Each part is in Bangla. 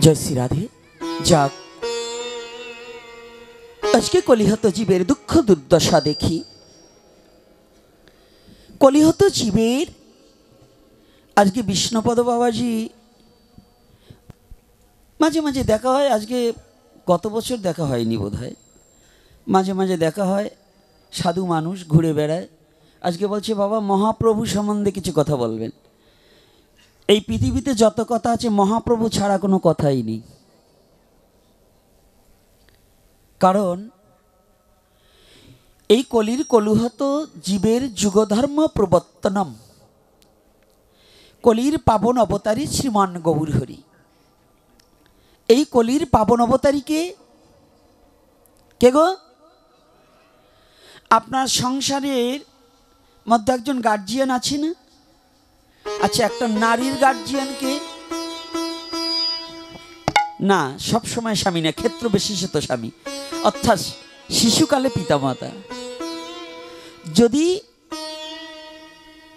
जय श्री राधे। যাক, আজকে কলিহত জীবের দুঃখ দুর্দশা দেখি। কলিহত জীবের আজকে বিষ্ণুপদ বাবাজি মাঝে মাঝে দেখা হয়, আজকে গত বছর দেখা হয়নি বোধহয়, মাঝে মাঝে দেখা হয়। সাধু মানুষ ঘুরে বেড়ায়, আজকে বলছে বাবা মহাপ্রভু সম্বন্ধে কিছু কথা বলবেন। এই পৃথিবীতে যত কথা আছে মহাপ্রভু ছাড়া কোনো কথাই নেই। কারণ এই কলির কলুহত জীবের যুগধর্ম প্রবর্তনম, কলির পাবন অবতারী শ্রীমান গৌর হরি। এই কলির পাবন অবতারীকে কে গো? আপনার সংসারের মধ্যে একজন গার্জিয়ান আছে না? আচ্ছা, একটা নারীর গার্জিয়ানকে না, সব সময় স্বামী না, ক্ষেত্র বিশেষত স্বামী, অর্থাৎ শিশুকালে পিতামাতা। যদি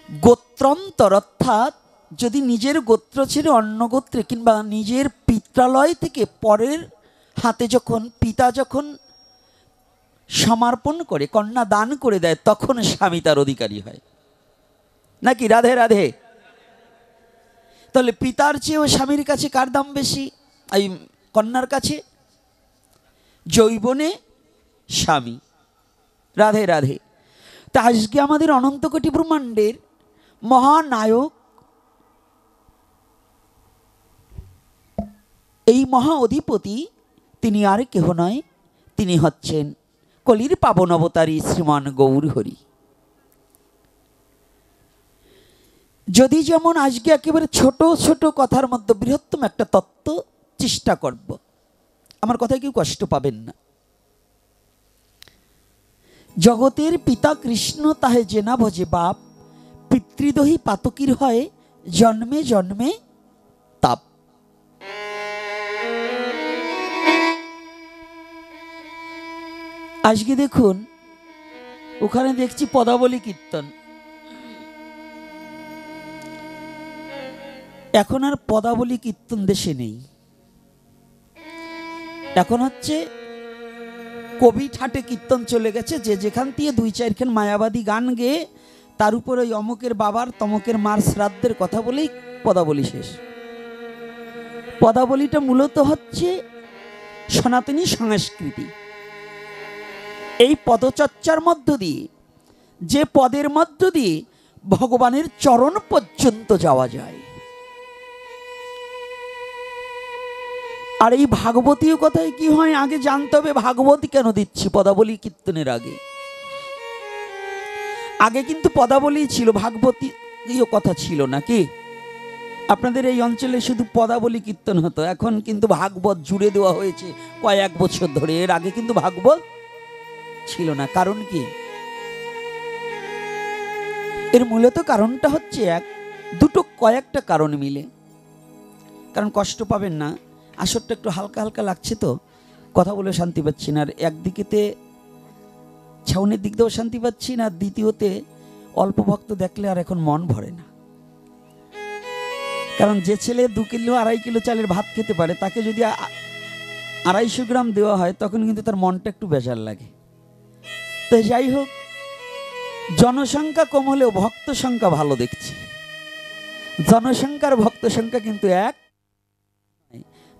গোত্রান্তর অর্থাৎ যদি নিজের গোত্র ছেড়ে অন্য গোত্রে কিংবা নিজের পিত্রালয় থেকে পরের হাতে যখন পিতা যখন সমর্পণ করে কন্যা দান করে দেয়, তখন স্বামী তার অধিকারী হয় নাকি? রাধে রাধে। তাহলে পিতার চেয়েও স্বামীর কাছে কার দাম বেশি? এই কন্যার কাছে। যৌবনে স্বামী। রাধে রাধে। তা আজকে আমাদের অনন্ত কোটি ব্রহ্মাণ্ডের মহানায়ক, এই মহা অধিপতি, তিনি আর কেহ নয়, তিনি হচ্ছেন কলির পাবন অবতারী শ্রীমান গৌর হরি। যদি যেমন আজকে একেবারে ছোট ছোট কথার মধ্যে বৃহত্তম একটা তত্ত্ব চেষ্টা করব, আমার কথায় কেউ কষ্ট পাবেন না। জগতের পিতা কৃষ্ণ তাহে জেনা ভজে বাপ, পিতৃদহী পাতকীর হয় জন্মে জন্মে তাপ। আজকে দেখুন ওখানে দেখছি পদাবলী কীর্তন। এখন আর পদাবলী কীর্তন দেশে নেই, এখন হচ্ছে কবি ঠাটে কীর্তন চলে গেছে। যে যেখান দিয়ে দুই চারখান মায়াবাদী গান গেয়ে তার উপর ওই অমুকের বাবার তমকের মার শ্রাদ্ধের কথা বলেই পদাবলী শেষ। পদাবলীটা মূলত হচ্ছে সনাতনী সংস্কৃতি। এই পদচর্চার মধ্য দিয়ে, যে পদের মধ্য দিয়ে ভগবানের চরণ পর্যন্ত যাওয়া যায়। আর এই ভাগবতীয় কথায় কি হয় আগে জানতে হবে। ভাগবতী কেন দিচ্ছি পদাবলী কীর্তনের আগে? আগে কিন্তু পদাবলী ছিল, ভাগবতীয় কথা ছিল নাকি? আপনাদের এই অঞ্চলে শুধু পদাবলী কীর্তন হতো, এখন কিন্তু ভাগবত জুড়ে দেওয়া হয়েছে কয়েক বছর ধরে। এর আগে কিন্তু ভাগবত ছিল না। কারণ কি? এর মূলত কারণটা হচ্ছে কয়েকটা কারণ মিলে। কারণ কষ্ট পাবেন না, আসরটা একটু হালকা হালকা লাগছে তো কথা বলে শান্তি পাচ্ছি না। আর একদিকেতে ছাউনির দিক দিয়েও শান্তি পাচ্ছি না, দ্বিতীয়তে অল্প ভক্ত দেখলে আর এখন মন ভরে না। কারণ যে ছেলে 2 কিলো 2.5 কিলো চালের ভাত খেতে পারে, তাকে যদি 250 গ্রাম দেওয়া হয় তখন কিন্তু তার মনটা একটু বেজার লাগে। তো যাই হোক, জনসংখ্যা কম হলেও ভক্ত সংখ্যা ভালো দেখছি। জনসংখ্যার ভক্ত সংখ্যা কিন্তু এক।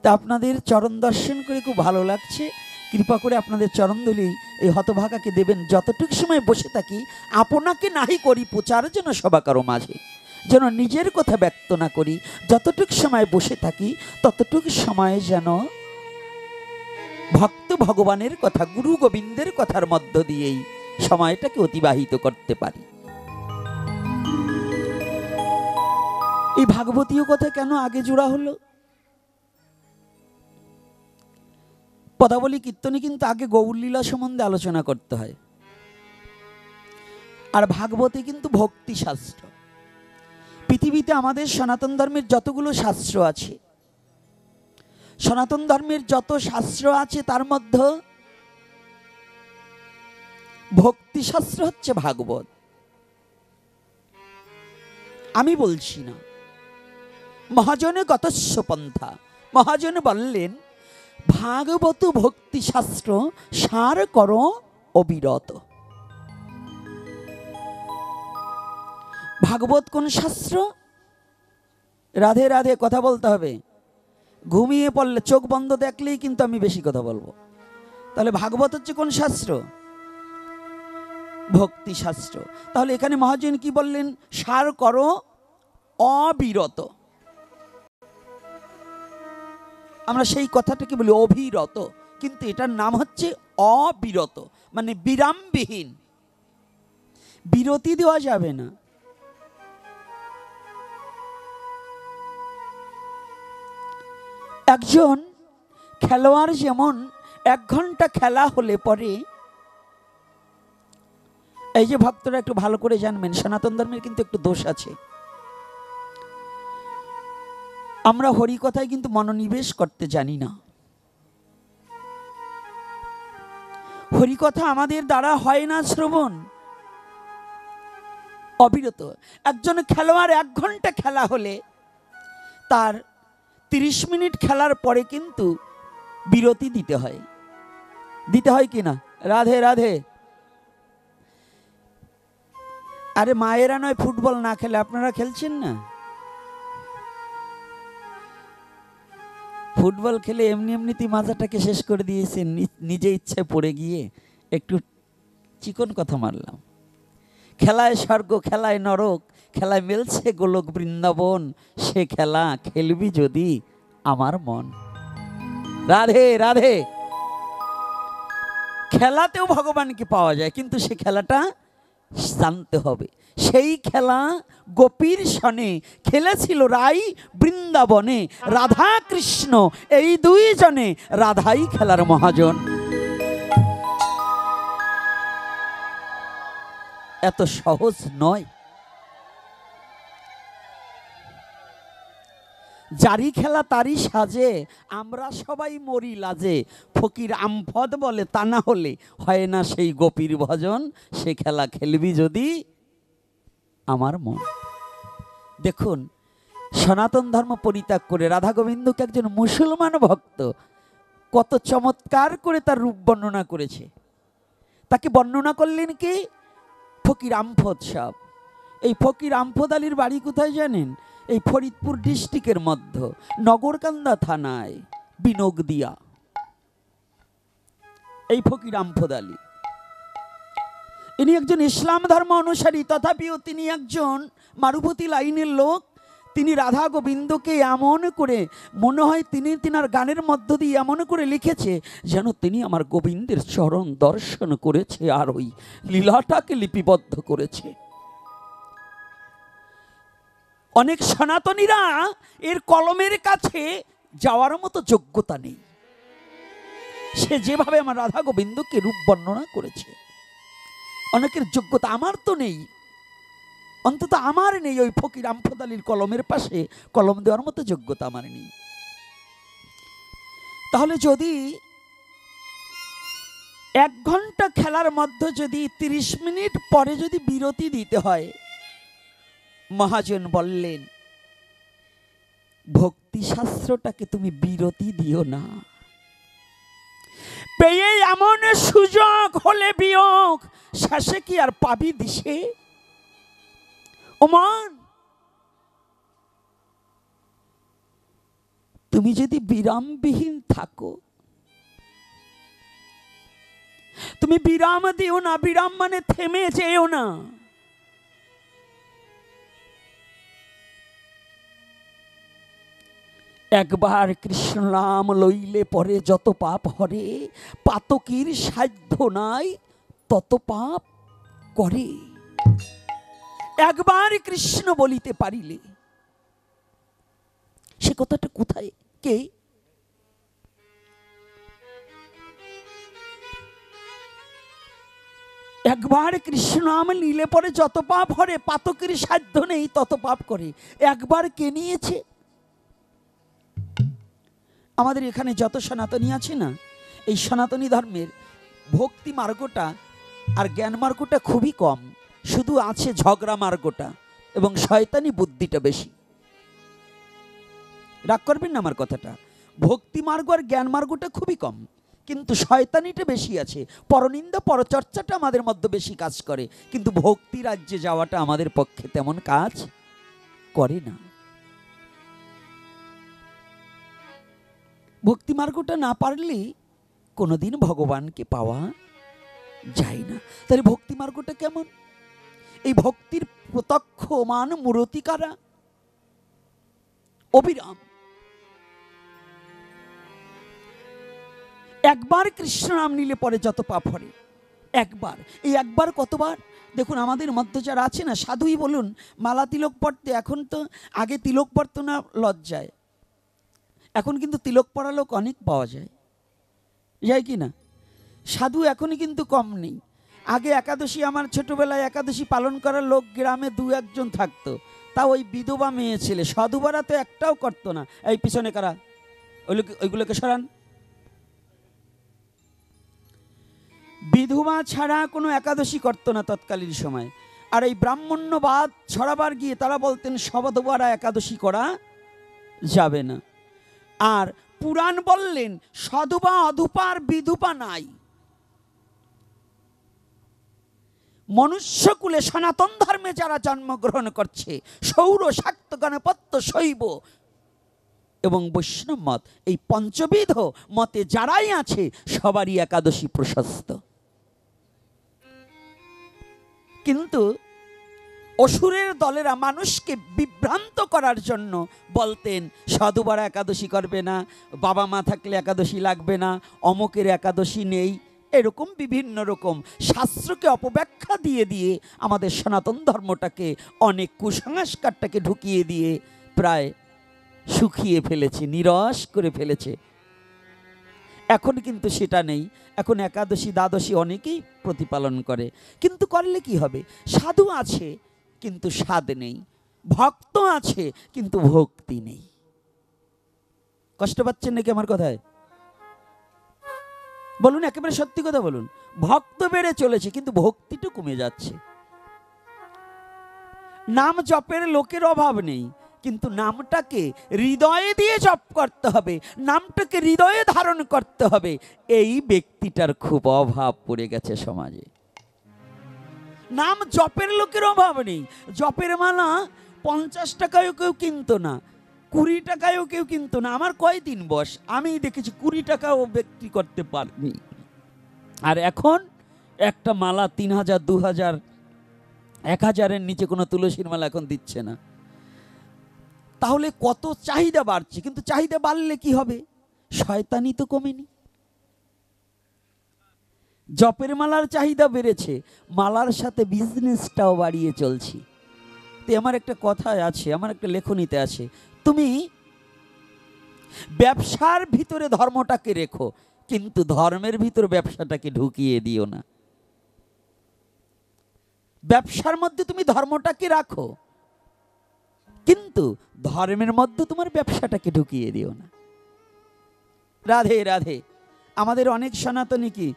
তা আপনাদের চরণ দর্শন করে খুব ভালো লাগছে। কৃপা করে আপনাদের চরণধূলি এই হতভাগাকে দেবেন। যতটুকু সময় বসে থাকি আপনাকে নাহি করি প্রচার যেন সভা কারো মাঝে, যেন নিজের কথা ব্যক্ত না করি। যতটুকু সময় বসে থাকি ততটুকু সময়ে যেন ভক্ত ভগবানের কথা, গুরু গোবিন্দের কথার মধ্য দিয়েই সময়টাকে অতিবাহিত করতে পারি। এই ভাগবতীয় কথা কেন আগে জোড়া হলো? পদাবলী কীর্তনে কিন্তু আগে গৌরলীলা সম্বন্ধে আলোচনা করতে হয়, আর ভাগবতে কিন্তু ভক্তি শাস্ত্র। পৃথিবীতে আমাদের সনাতন ধর্মের যতগুলো শাস্ত্র আছে, সনাতন ধর্মের যত শাস্ত্র আছে তার মধ্যে ভক্তি শাস্ত্র হচ্ছে ভাগবত। আমি বলছি না, মহাজনে গতস্য পন্থা মহাজন বললেন, ভাগবত ভক্তি শাস্ত্র সার করো অবিরত। ভাগবত কোন শাস্ত্র? রাধে রাধে কথা বলতে হবে, ঘুমিয়ে পড়লে চোখ বন্ধ দেখলেই কিন্তু আমি বেশি কথা বলবো। তাহলে ভাগবত হচ্ছে কোন শাস্ত্র? ভক্তি শাস্ত্র। তাহলে এখানে মহাজন কি বললেন? সার করো অবিরত। আমরা সেই কথাটাকে বলি অবিরত, কিন্তু এটার নাম হচ্ছে অবিরত, মানে বিরামবিহীন। বিরতি দেওয়া যাবে না। একজন খেলোয়াড় যেমন 1 ঘন্টা খেলা হলে পরে, এই যে ভক্তরা একটু ভালো করে জানবেন, সনাতন ধর্মের কিন্তু একটু দোষ আছে। আমরা হরিকথায় কিন্তু মনোনিবেশ করতে জানি না। হরিকথা আমাদের দ্বারা হয় না শ্রবণ অবিরত। একজন খেলোয়াড় 1 ঘন্টা খেলা হলে তার 30 মিনিট খেলার পরে কিন্তু বিরতি দিতে হয়। দিতে হয় কিনা? রাধে রাধে। আরে মায়েরা নয় ফুটবল না খেলে আপনারা খেলছেন না? ফুটবল খেলে এমনি এমনিতেই মাজাটাকে শেষ করে দিয়েছেন, নিজে ইচ্ছায় পড়ে গিয়ে একটু চিকন কথা মারলাম। খেলায় স্বর্গ, খেলায় নরক, খেলায় মেলছে গোলক বৃন্দাবন, সে খেলা খেলবি যদি আমার মন। রাধে রাধে। খেলাতেও ভগবানকে পাওয়া যায়, কিন্তু সে খেলাটা জানতে হবে। সেই খেলা গোপীর সনে খেলেছিল রাই বৃন্দাবনে, রাধা কৃষ্ণ এই 2 জনে, রাধাই খেলার মহাজন। এত সহজ নয়। যারি খেলা তারই সাজে, আমরা সবাই মরি লাজে। ফকির আমফদ বলে তা না হলে হয় না সেই গোপীর ভজন, সে খেলা খেলবি যদি আমার মন। দেখুন, সনাতন ধর্ম পরিত্যাগ করে রাধা গোবিন্দকে একজন মুসলমান ভক্ত কত চমৎকার করে তার রূপ বর্ণনা করেছে। তাকে বর্ণনা করলেন কি? ফকির আমফদ সাহেব। এই ফকির আমফদ আলীর বাড়ি কোথায় জানেন? এই ফরিদপুর ডিস্ট্রিক্টের মধ্যে নগরকান্দা থানায় বিনোগদিয়া। এই ফকির আমফদ আলী, ইনি একজন ইসলাম ধর্ম অনুসারী, তথাপিও তিনি একজন মারুপতি লাইনের লোক। তিনি রাধা গোবিন্দকে এমন করে মনে হয় তিনি তিনার গানের মধ্য দিয়ে এমন করে লিখেছে যেন তিনি আমার গোবিন্দের চরণ দর্শন করেছে আর ওই লীলাটাকে লিপিবদ্ধ করেছে। অনেক সনাতনীরা এর কলমের কাছে যাওয়ার মতো যোগ্যতা নেই। সে যেভাবে আমার রাধা গোবিন্দকে রূপ বর্ণনা করেছে, অনেকের যোগ্যতা আমার তো নেই, অন্তত আমার নেই। ওই ফকির আমফদ আলীর কলমের পাশে কলম দেওয়ার মতো যোগ্যতা আমার নেই। তাহলে যদি 1 ঘন্টা খেলার মধ্যে যদি 30 মিনিট পরে যদি বিরতি দিতে হয়, মহাজন বললেন ভক্তি শাস্ত্রটাকে তুমি বিরতি দিও না। পেয়ে এমন সুযোগ হলে বিয়োগ, শেষে কি আর পাবি দিশে? ওমান, তুমি যদি বিরামবিহীন থাকো, তুমি বিরাম দিও না। বিরাম মানে থেমে যেও না। একবার কৃষ্ণ নাম লইলে পরে যত পাপ হরে, পাতকীর সাধ্য নাই তত পাপ করে। একবার কৃষ্ণ বলিতে পারিলে, সে কথাটা কোথায়? কে? একবার কৃষ্ণ নাম নিলে পরে যত পাপ হরে, পাতকের সাধ্য নেই তত পাপ করে। একবার কে নিয়েছে? আমাদের এখানে যত সনাতনী আছে না, এই সনাতনী ধর্মের ভক্তি মার্গটা আর জ্ঞান মার্গটা খুবই কম, শুধু আছে ঝগড়া মার্গটা এবং শয়তানি বুদ্ধিটা বেশি। রাগ করবেন না আমার কথাটা। ভক্তি মার্গ আর জ্ঞান মার্গটা খুবই কম, কিন্তু শয়তানিটা বেশি আছে। পরনিন্দা পরচর্চাটা আমাদের মধ্যে বেশি কাজ করে, কিন্তু ভক্তি রাজ্যে যাওয়াটা আমাদের পক্ষে তেমন কাজ করে না। ভক্তি মার্গটা না পারলে কোনোদিন ভগবানকে পাওয়া যায় না। তাহলে ভক্তি মার্গটা কেমন? এই ভক্তির প্রত্যক্ষ মান মূরতিকারা অবিরাম। একবার কৃষ্ণ নাম নিলে পরে যত পাপ হয়, একবার, এই একবার কতবার? দেখুন আমাদের মধ্যে যারা আছে না, সাধুই বলুন, মালা তিলক পড়তে, এখন তো আগে তিলক পড়তো না লজ্জায়, এখন কিন্তু তিলক পড়া লোক অনেক পাওয়া যায়, যায় কি না? সাধু এখনই কিন্তু কম নেই। আগে একাদশী, আমার ছোটবেলায় একাদশী পালন করার লোক গ্রামে দু একজন থাকতো, তা ওই বিধবা মেয়ে ছেলে, সাধুবারা তো একটাও করতো না। এই পিছনে কারা, ওইগুলোকে সরান। বিধবা ছাড়া কোনো একাদশী করতো না তৎকালীন সময়। আর এই ব্রাহ্মণ্যবাদ ছড়াবার গিয়ে তারা বলতেন সবধবারা একাদশী করা যাবে না। আর পুরাণ বললেন সধবা অধুপার বিধুপা নাই। মনুষ্যকুলে সনাতন ধর্মে যারা জন্মগ্রহণ করছে, সৌর শাক্ত গণপত্য শৈব এবং বৈষ্ণব মত, এই পঞ্চবিধ মতে যারাই আছে সবারই একাদশী প্রশস্ত। কিন্তু অসুরের দলেরা মানুষকে বিভ্রান্ত করার জন্য বলতেন সাধুবারা একাদশী করবে না, বাবা মা থাকলে একাদশী লাগবে না, অমুকের একাদশী নেই, এরকম বিভিন্ন রকম শাস্ত্রকে অপব্যাখ্যা দিয়ে দিয়ে আমাদের সনাতন ধর্মটাকে, অনেক কুসংস্কারটাকে ঢুকিয়ে দিয়ে প্রায় শুকিয়ে ফেলেছে, নিরস করে ফেলেছে। এখন কিন্তু সেটা নেই। এখন একাদশী দ্বাদশী অনেকেই প্রতিপালন করে, কিন্তু করলে কি হবে? সাধু আছে কিন্তু স্বাদ নেই, ভক্ত আছে কিন্তু ভক্তি নেই। কষ্ট পাচ্ছেন নাকি আমার কথায়? বলুন, একেবারে সত্যি কথা বলুন। ভক্ত বেড়ে চলেছে কিন্তু ভক্তিটা কমে যাচ্ছে। নাম জপের লোকের অভাব নেই, কিন্তু নামটাকে হৃদয়ে দিয়ে জপ করতে হবে, নামটাকে হৃদয়ে ধারণ করতে হবে, এই ব্যক্তিটার খুব অভাব পড়ে গেছে সমাজে। নাম জপের লোকের অভাব নেই। জপের মালা 50 টাকায়ও কেউ কিনতো না, 20 টাকায়ও কেউ কিনতো না। আমার কয়দিন বস, আমি দেখেছি 20 টাকাও বিক্রি করতে পারিনি। আর এখন একটা মালা 3000, 2000, 1000-এর নিচে কোনো তুলসীর মালা এখন দিচ্ছে না। তাহলে কত চাহিদা বাড়ছে, কিন্তু চাহিদা বাড়লে কি হবে? শয়তানি তো কমেনি। জপের মালার চাহিদা বেড়েছে, মালার সাথে বিজনেসটাও বাড়িয়ে চলছি। তো আমার একটা কথায় আছে, আমার একটা লেখনীতে আছে, তুমি ব্যবসার ভিতরে ধর্মটাকে রেখো, কিন্তু ধর্মের ভিতরে ব্যবসাটাকে ঢুকিয়ে দিও না। ব্যবসার মধ্যে তুমি ধর্মটাকে রাখো, কিন্তু ধর্মের মধ্যে তোমার ব্যবসাটাকে ঢুকিয়ে দিও না। রাধে রাধে। আমাদের অনেক সনাতনী কি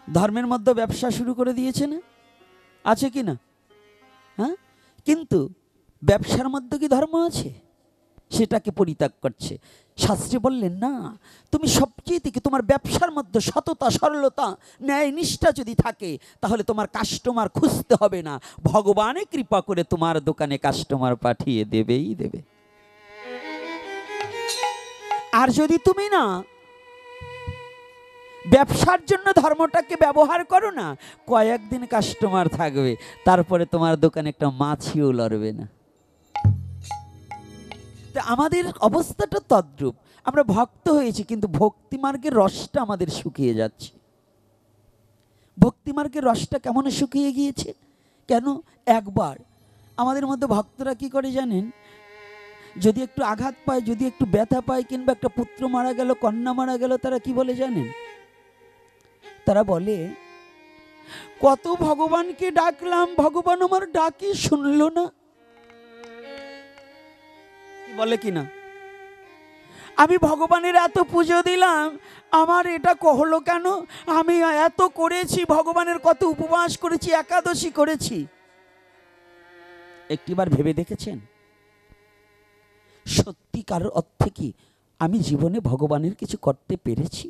ধর্মের মধ্যে ব্যবসা শুরু করে দিয়েছে না? আছে কি না? হ্যাঁ, কিন্তু ব্যবসার মধ্যে কি ধর্ম আছে? সেটাকে পরিত্যাগ করছে। শাস্ত্রী বললেন না, তুমি সবচেয়ে থেকে তোমার ব্যবসার মধ্যে সততা, সরলতা, ন্যায় নিষ্ঠা যদি থাকে, তাহলে তোমার কাস্টমার খুঁজতে হবে না, ভগবানের কৃপা করে তোমার দোকানে কাস্টমার পাঠিয়ে দেবেই দেবে। আর যদি তুমি না ব্যবসার জন্য ধর্মটাকে ব্যবহার করো না, কয়েকদিন কাস্টমার থাকবে, তারপরে তোমার দোকানে একটা মাছিও লড়বে না। আমাদের অবস্থাটা তদ্রূপ। আমরা ভক্ত হয়েছি, কিন্তু ভক্তি মার্গের রসটা আমাদের শুকিয়ে যাচ্ছে। ভক্তি মার্গের রসটা কেমন শুকিয়ে গিয়েছে? কেন? একবার আমাদের মধ্যে ভক্তরা কি করে জানেন? যদি একটু আঘাত পায়, যদি একটু ব্যথা পায়, কিংবা একটা পুত্র মারা গেল, কন্যা মারা গেল, তারা কি বলে জানেন? তারা বলে, কত ভগবানকে ডাকলাম, ভগবান আমার ডাকি শুনলো না। বলে কিনা, আমি ভগবানের এত পুজো দিলাম, আমার এটা হলো কেন? আমি এত করেছি, ভগবানের কত উপবাস করেছি, একাদশী করেছি। একটিবার ভেবে দেখেছেন সত্যিকার অর্থে কি আমি জীবনে ভগবানের কিছু করতে পেরেছি?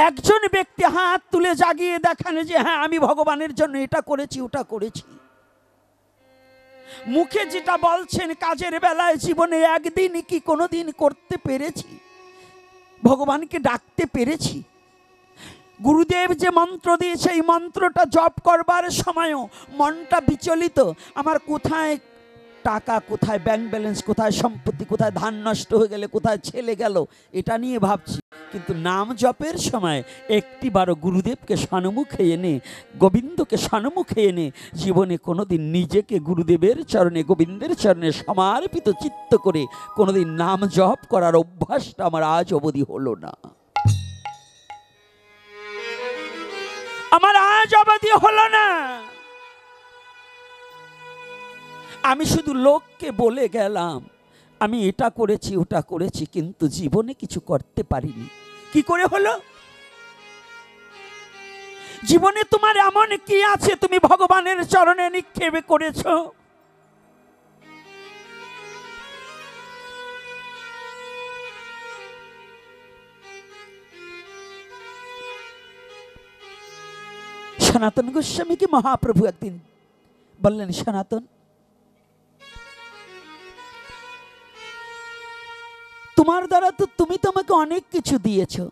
একজন ব্যক্তি হাত তুলে জাগিয়ে দেখান যে হ্যাঁ আমি ভগবানের জন্য এটা করেছি ওটা করেছি। মুখে যেটা বলছেন কাজের বেলায় জীবনে একদিন কি কোনোদিন করতে পেরেছি? ভগবানকে ডাকতে পেরেছি? গুরুদেব যে মন্ত্র দিয়েছে এই মন্ত্রটা জপ করবার সময়ও মনটা বিচলিত, আমার কোথায় টাকা, কোথায় ব্যাংক ব্যালেন্স, কোথায় সম্পত্তি, কোথায় ধান নষ্ট হয়ে গেলে, কোথায় ছেলে গেল, এটা নিয়ে ভাবছি। কিন্তু নাম জপের সময় একটিবারও গুরুদেবকে সম্মুখে এনে, গোবিন্দকে সম্মুখে এনে জীবনে কোনোদিন নিজেকে গুরুদেবের চরণে, গোবিন্দের চরণে সমর্পিত চিত্ত করে কোনোদিন নাম জপ করার অভ্যাসটা আমার আজ অবধি হলো না। আমার আজ অবধি হলো না। আমি শুধু লোককে বলে গেলাম আমি এটা করেছি ওটা করেছি, কিন্তু জীবনে কিছু করতে পারিনি। কি করে হলো? জীবনে তোমার এমন কি আছে তুমি ভগবানের চরণে নিক্ষেপ করেছো? সনাতন গোস্বামীকে মহাপ্রভু একদিন বললেন, সনাতন তোমার দ্বারা তো তুমি তোমাকে অনেক কিছু দিয়েছো,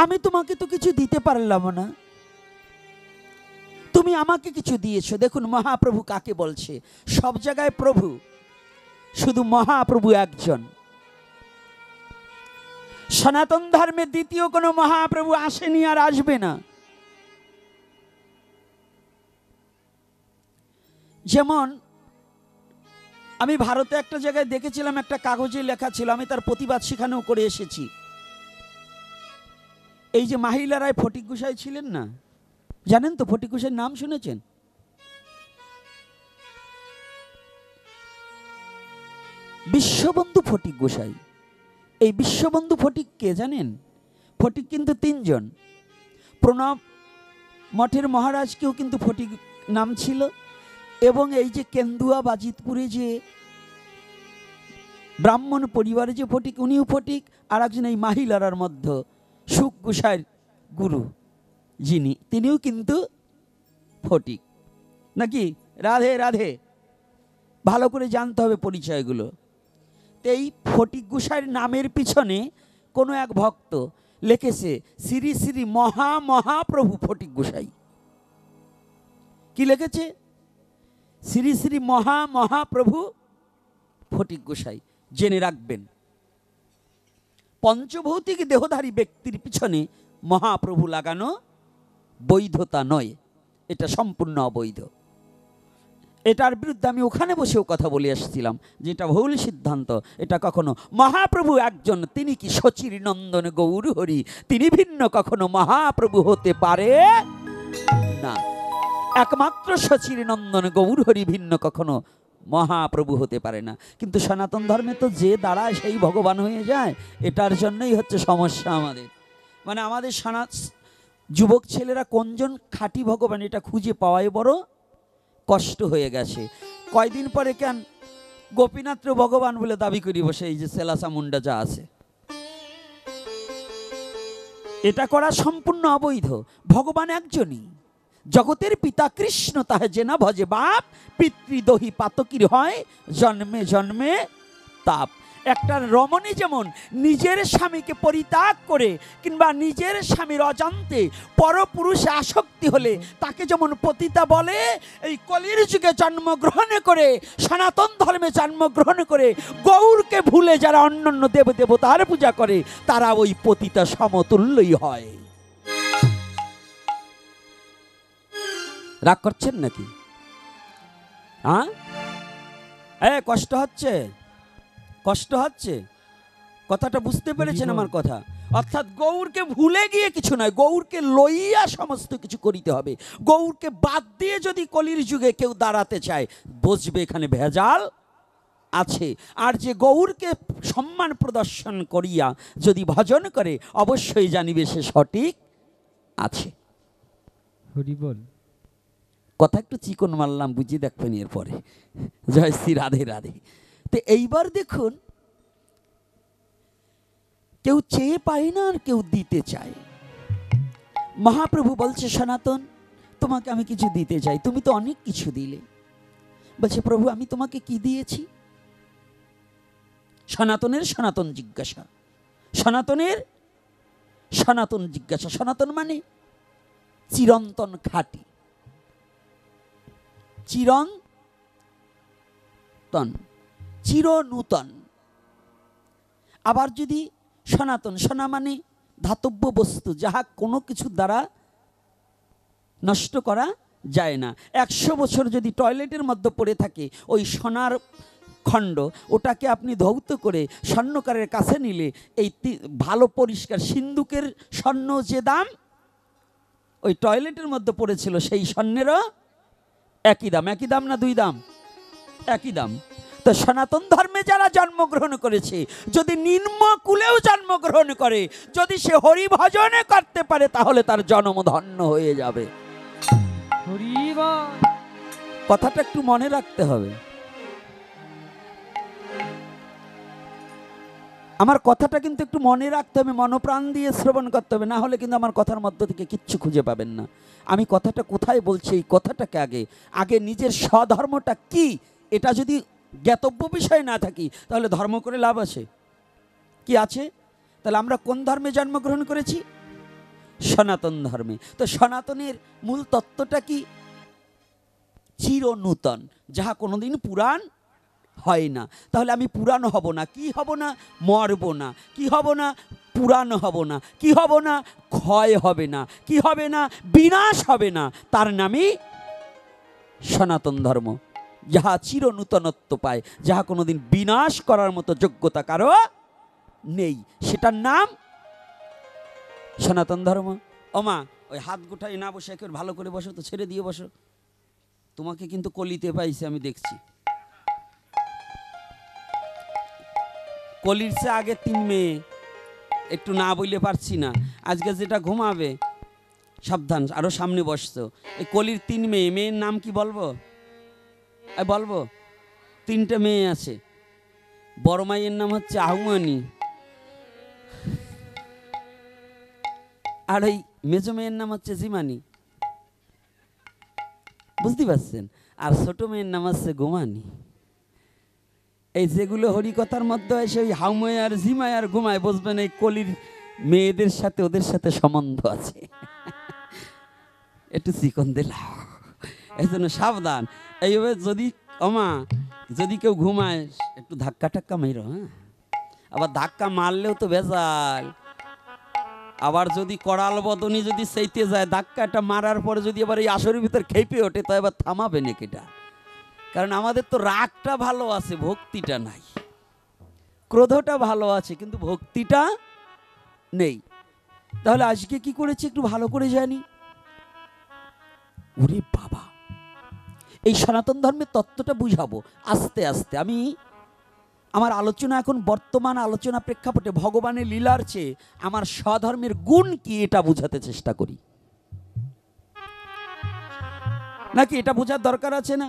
আমি তোমাকে তো কিছু দিতে পারলাম না, তুমি আমাকে কিছু দিয়েছো। দেখুন মহাপ্রভু কাকে বলছে, সব জায়গায় প্রভু, শুধু মহাপ্রভু একজন। সনাতন ধর্মে দ্বিতীয় কোনো মহাপ্রভু আসেনি আর আসবে না। যেমন আমি ভারতে একটা জায়গায় দেখেছিলাম, একটা কাগজে লেখা ছিল, আমি তার প্রতিবাদ সেখানেও করে এসেছি। এই যে মাহিলারায় ফটিক গোসাই ছিলেন না, জানেন তো ফটিক গোসাইয়ের নাম শুনেছেন? বিশ্ববন্ধু ফটিক গোসাই। এই বিশ্ববন্ধু ফটিক কে জানেন? ফটিক কিন্তু তিনজন। প্রণব মঠের মহারাজকেও কিন্তু ফটিক নাম ছিল, এবং এই যে কেন্দুয়া বাজিতপুরে যে ব্রাহ্মণ পরিবারে যে ফটিক, উনিও ফটিক। আর একজন এই মাহিলারার মধ্যে সুখ গোসাইয়ের গুরু যিনি, তিনিও কিন্তু ফটিক। নাকি? রাধে রাধে, ভালো করে জানতে হবে পরিচয়গুলো। এই ফটিক গোসাইয়ের নামের পিছনে কোনো এক ভক্ত লিখেছে শ্রী শ্রী মহাপ্রভু ফটিক গোসাই। কি লিখেছে? শ্রী শ্রী মহাপ্রভু ফটিক গোসাই। জেনে রাখবেন, পঞ্চভৌতিক দেহধারী ব্যক্তির পিছনে মহাপ্রভু লাগানো বৈধতা নয়, এটা সম্পূর্ণ অবৈধ। এটার বিরুদ্ধে আমি ওখানে বসেও কথা বলে আসছিলাম, যেটা ভুল সিদ্ধান্ত। এটা কখনো মহাপ্রভু একজন, তিনি কি সচির নন্দন গৌর হরি, তিনি ভিন্ন কখনো মহাপ্রভু হতে পারে না। একমাত্র সচির নন্দন গৌর হরি ভিন্ন কখনো মহাপ্রভু হতে পারে না। কিন্তু সনাতন ধর্মে তো যে দাঁড়ায় সেই ভগবান হয়ে যায়। এটার জন্যই হচ্ছে সমস্যা আমাদের। মানে আমাদের যুবক ছেলেরা কোনজন খাঁটি ভগবান এটা খুঁজে পাওয়াই বড় কষ্ট হয়ে গেছে। কয়দিন পরে কেন গোপীনাথ ভগবান বলে দাবি করি বসে, এই যে সেলাসা মুন্ডা যা আছে, এটা করা সম্পূর্ণ অবৈধ। ভগবান একজনই, জগতের পিতা কৃষ্ণ তাহে যে না ভজে বাপ, পিতৃদোহী পাতকির হয় জন্মে জন্মে তাপ। একটা রমণী যেমন নিজের স্বামীকে পরিত্যাগ করে কিংবা নিজের স্বামীর অজান্তে পরপুরুষে আসক্তি হলে তাকে যেমন পতিতা বলে, এই কলির যুগে জন্মগ্রহণ করে, সনাতন ধর্মে জন্মগ্রহণ করে গৌরকে ভুলে যারা অন্যান্য দেবদেবতার পূজা করে, তারা ওই পতিতা সমতুল্যই হয়। রাগ করছেন নাকি? হ্যাঁ, কষ্ট হচ্ছে, কষ্ট হচ্ছে, কথাটা বুঝতে পেরেছেন আমার কথা? অর্থাৎ গৌরকে ভুলে গিয়ে কিছু নয়, গৌরকে লইয়া সমস্ত কিছু করিতে হবে। গৌরকে বাদ দিয়ে যদি কলির যুগে কেউ দাঁড়াতে চায়, বুঝবে এখানে ভেজাল আছে। আর যে গৌরকে সম্মান প্রদর্শন করিয়া যদি ভজন করে, অবশ্যই জানিবে সে সঠিক আছে। হরি বল। কথা একটু চিকন মারলাম, বুঝি দেখবেন এরপরে। জয় শ্রী রাধে রাধে। তো এইবার দেখুন, কেউ চেয়ে পায় না আর কেউ দিতে চায়। মহাপ্রভু বলছে, সনাতন তোমাকে আমি কিছু দিতে চাই, তুমি তো অনেক কিছু দিলে। বলছে, প্রভু আমি তোমাকে কি দিয়েছি? সনাতনের সনাতন জিজ্ঞাসা, সনাতনের সনাতন জিজ্ঞাসা। সনাতন মানে চিরন্তন, খাঁটি, চিরন্তন, চিরনূতন। আবার যদি সনাতন, সোনা মানে ধাতব্য বস্তু, যাহা কোনো কিছু দ্বারা নষ্ট করা যায় না। 100 বছর যদি টয়লেটের মধ্যে পড়ে থাকে ওই সোনার খণ্ড, ওটাকে আপনি ধৌত করে স্বর্ণকারের কাছে নিলে এই ভালো পরিষ্কার সিন্দুকের স্বর্ণ যে দাম, ওই টয়লেটের মধ্যে পড়েছিল সেই স্বর্ণেরও একই দাম। একই দাম না দুই দাম? একই দাম। তো সনাতন ধর্মে যারা জন্মগ্রহণ করেছে, যদি নিম্ন কুলেও জন্মগ্রহণ করে, যদি সে হরি ভজনে করতে পারে, তাহলে তার জন্ম ধন্য হয়ে যাবে। কথাটা একটু মনে রাখতে হবে। আমার কথাটা কিন্তু একটু মনে রাখতে হবে, মনোপ্রাণ দিয়ে শ্রবণ করতে হবে, না হলে কিন্তু আমার কথার মধ্য থেকে কিচ্ছু খুঁজে পাবেন না। আমি কথাটা কোথায় বলছি, এই কথাটাকে আগে নিজের স্বধর্মটা কি, এটা যদি জ্ঞাতব্য বিষয় না থাকি, তাহলে ধর্ম করে লাভ আছে কি আছে? তাহলে আমরা কোন ধর্মে জন্মগ্রহণ করেছি? সনাতন ধর্মে। তো সনাতনের মূল তত্ত্বটা কি? চিরনূতন, যাহা কোনোদিন পুরাণ হয় না। তাহলে আমি পুরাণ হব না, কি হব না? মরব না, কি হব না? পুরাণ হব না, কি হব না? ক্ষয় হবে না, কি হবে না? বিনাশ হবে না। তার নামই সনাতন ধর্ম, যাহা চিরনূতনত্ব পায়, যাহা কোনোদিন বিনাশ করার মতো যোগ্যতা কারো নেই, সেটার নাম সনাতন ধর্ম। ওমা, ওই হাত গোটাই না বসে একেবারে ভালো করে বসো তো, ছেড়ে দিয়ে বসো। তোমাকে কিন্তু কলিতে পাইছে, আমি দেখছি। কলির চেয়ে আগে 3 মেয়ে, একটু না বললে পারছি না। আজকে যেটা ঘুমাবে সাবধান, আরো সামনে বসছো। এই কলির 3 মেয়ে, মেয়ের নাম কি বলবো? বলবো? 3টে মেয়ে আছে। বড় মাইয়ের নাম হচ্ছে আহুয়ানি, আর ওই মেজো মেয়ের নাম হচ্ছে জিমানি, বুঝতে পারছেন? আর ছোট মেয়ের নাম হচ্ছে গোমানি। এই যেগুলো হরিকথার মধ্যে এসে ওই হাউমায় আর জিমায় আর ঘুমায়, বুঝবেন এই কলির মেয়েদের সাথে ওদের সাথে সম্বন্ধ আছে। একটু চিকন দিলাম, এই জন্য সাবধান। এইভাবে যদি যদি কেউ ঘুমায়, একটু ধাক্কা টাক্কা মেরো। হ্যাঁ, আবার ধাক্কা মারলেও তো ভেজাল। আবার যদি করাল বদনি যদি সেইতে যায়, ধাক্কাটা মারার পরে যদি আবার এই আসরের ভিতর খেপে ওঠে, তো এবার থামাবে নাকিটা? কারণ আমাদের তো রাগটা ভালো আছে, ভক্তিটা নাই। ক্রোধটা ভালো আছে, কিন্তু ভক্তিটা নেই। তাহলে আজকে কি করেছি একটু ভালো করে জানি। ওরে বাবা, এই সনাতন ধর্মের তত্ত্বটা বুঝাবো আস্তে আস্তে। আমি আমার আলোচনা এখন বর্তমান আলোচনা প্রেক্ষাপটে ভগবানের লীলার চেয়ে আমার স্বধর্মের গুণ কি, এটা বোঝাতে চেষ্টা করি, নাকি এটা বোঝার দরকার আছে না?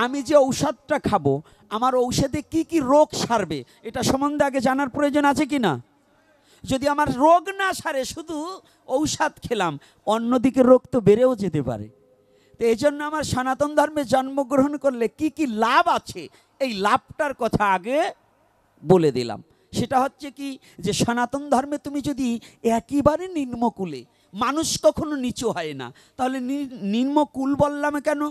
আমি যে ঔষধটা খাবো, আমার ঔষধে কি কি রোগ সারবে, এটা সম্বন্ধে আগে জানার প্রয়োজন আছে কি না? যদি আমার রোগ না সারে, শুধু ঔষধ খেলাম, অন্যদিকে রোগ তো বেড়েও যেতে পারে। তো এই জন্য আমার সনাতন ধর্মে জন্মগ্রহণ করলে কি কি লাভ আছে, এই লাভটার কথা আগে বলে দিলাম। সেটা হচ্ছে কি, যে সনাতন ধর্মে তুমি যদি একেবারে নিম্নকুলে, মানুষ কখনো নিচু হয় না, তাহলে নিম্নকুল বললাম কেন?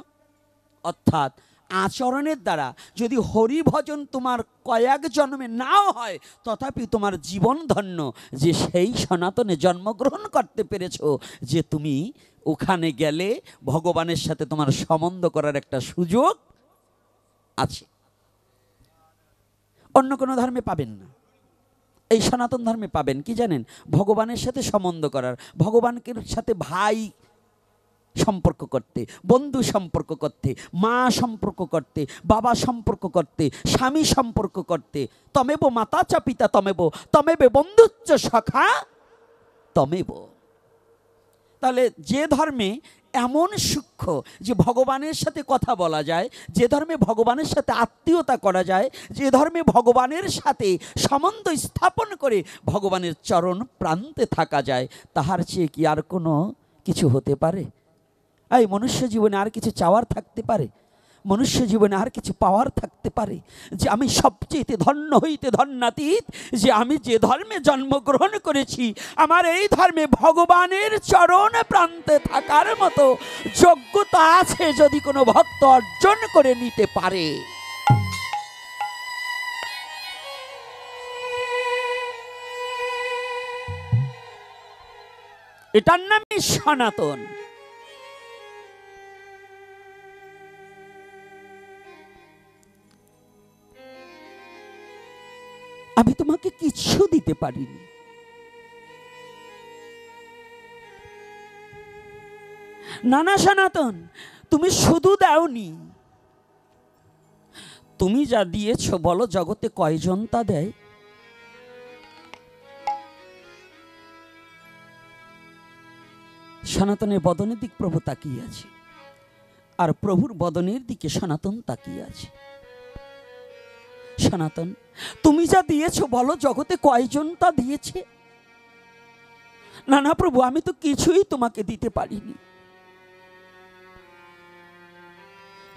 অর্থাৎ আচরণের দ্বারা যদি হরি ভজন তোমার কয়েক জন্মে নাও হয়, তথাপি তোমার জীবন ধন্য, যে সেই সনাতনে জন্মগ্রহণ করতে পেরেছ, যে তুমি ওখানে গেলে ভগবানের সাথে তোমার সম্বন্ধ করার একটা সুযোগ আছে। অন্য কোনো ধর্মে পাবেন না, এই সনাতন ধর্মে পাবেন কি জানেন? ভগবানের সাথে সম্বন্ধ করার, ভগবানকে সাথে ভাই সম্পর্ক করতে, বন্ধু সম্পর্ক করতে, মা সম্পর্ক করতে, বাবা সম্পর্ক করতে, স্বামী সম্পর্ক করতে। তমেব মাতা চ পিতা তমেব বন্ধুচ্চ সখা তমেব। তাহলে যে ধর্মে এমন সূক্ষ্ম যে ভগবানের সাথে কথা বলা যায়, যে ধর্মে ভগবানের সাথে আত্মীয়তা করা যায়, যে ধর্মে ভগবানের সাথে সম্বন্ধ স্থাপন করে ভগবানের চরণ প্রান্তে থাকা যায়, তাহার চেয়ে কি আর কোনো কিছু হতে পারে? এই মনুষ্য জীবনে আর কিছু চাওয়ার থাকতে পারে? মনুষ্য জীবনে আর কিছু পাওয়ার থাকতে পারে? যে আমি সবচেয়ে ধন্য হইতে ধন্যাতীত, যে আমি যে ধর্মে জন্মগ্রহণ করেছি, আমার এই ধর্মে ভগবানের চরণ প্রান্তে থাকার মতো যোগ্যতা আছে যদি কোনো ভক্ত অর্জন করে নিতে পারে। এটার নামই সনাতন। আমি তোমাকে কিছু দিতে পারিনি, নানা সনাতন, তুমি শুধু দাওনি, তুমি যা দিয়েছ বলো জগতে কয়জন তা দেয়? সনাতনের বদনের দিক প্রভু তাকিয়ে আছে, আর প্রভুর বদনের দিকে সনাতন তাকিয়ে আছে। সনাতন, তুমি যা দিয়েছ বলো জগতে কয়জন তা দিয়েছে? না না প্রভু, আমি তো কিছুই তোমাকে দিতে পারিনি।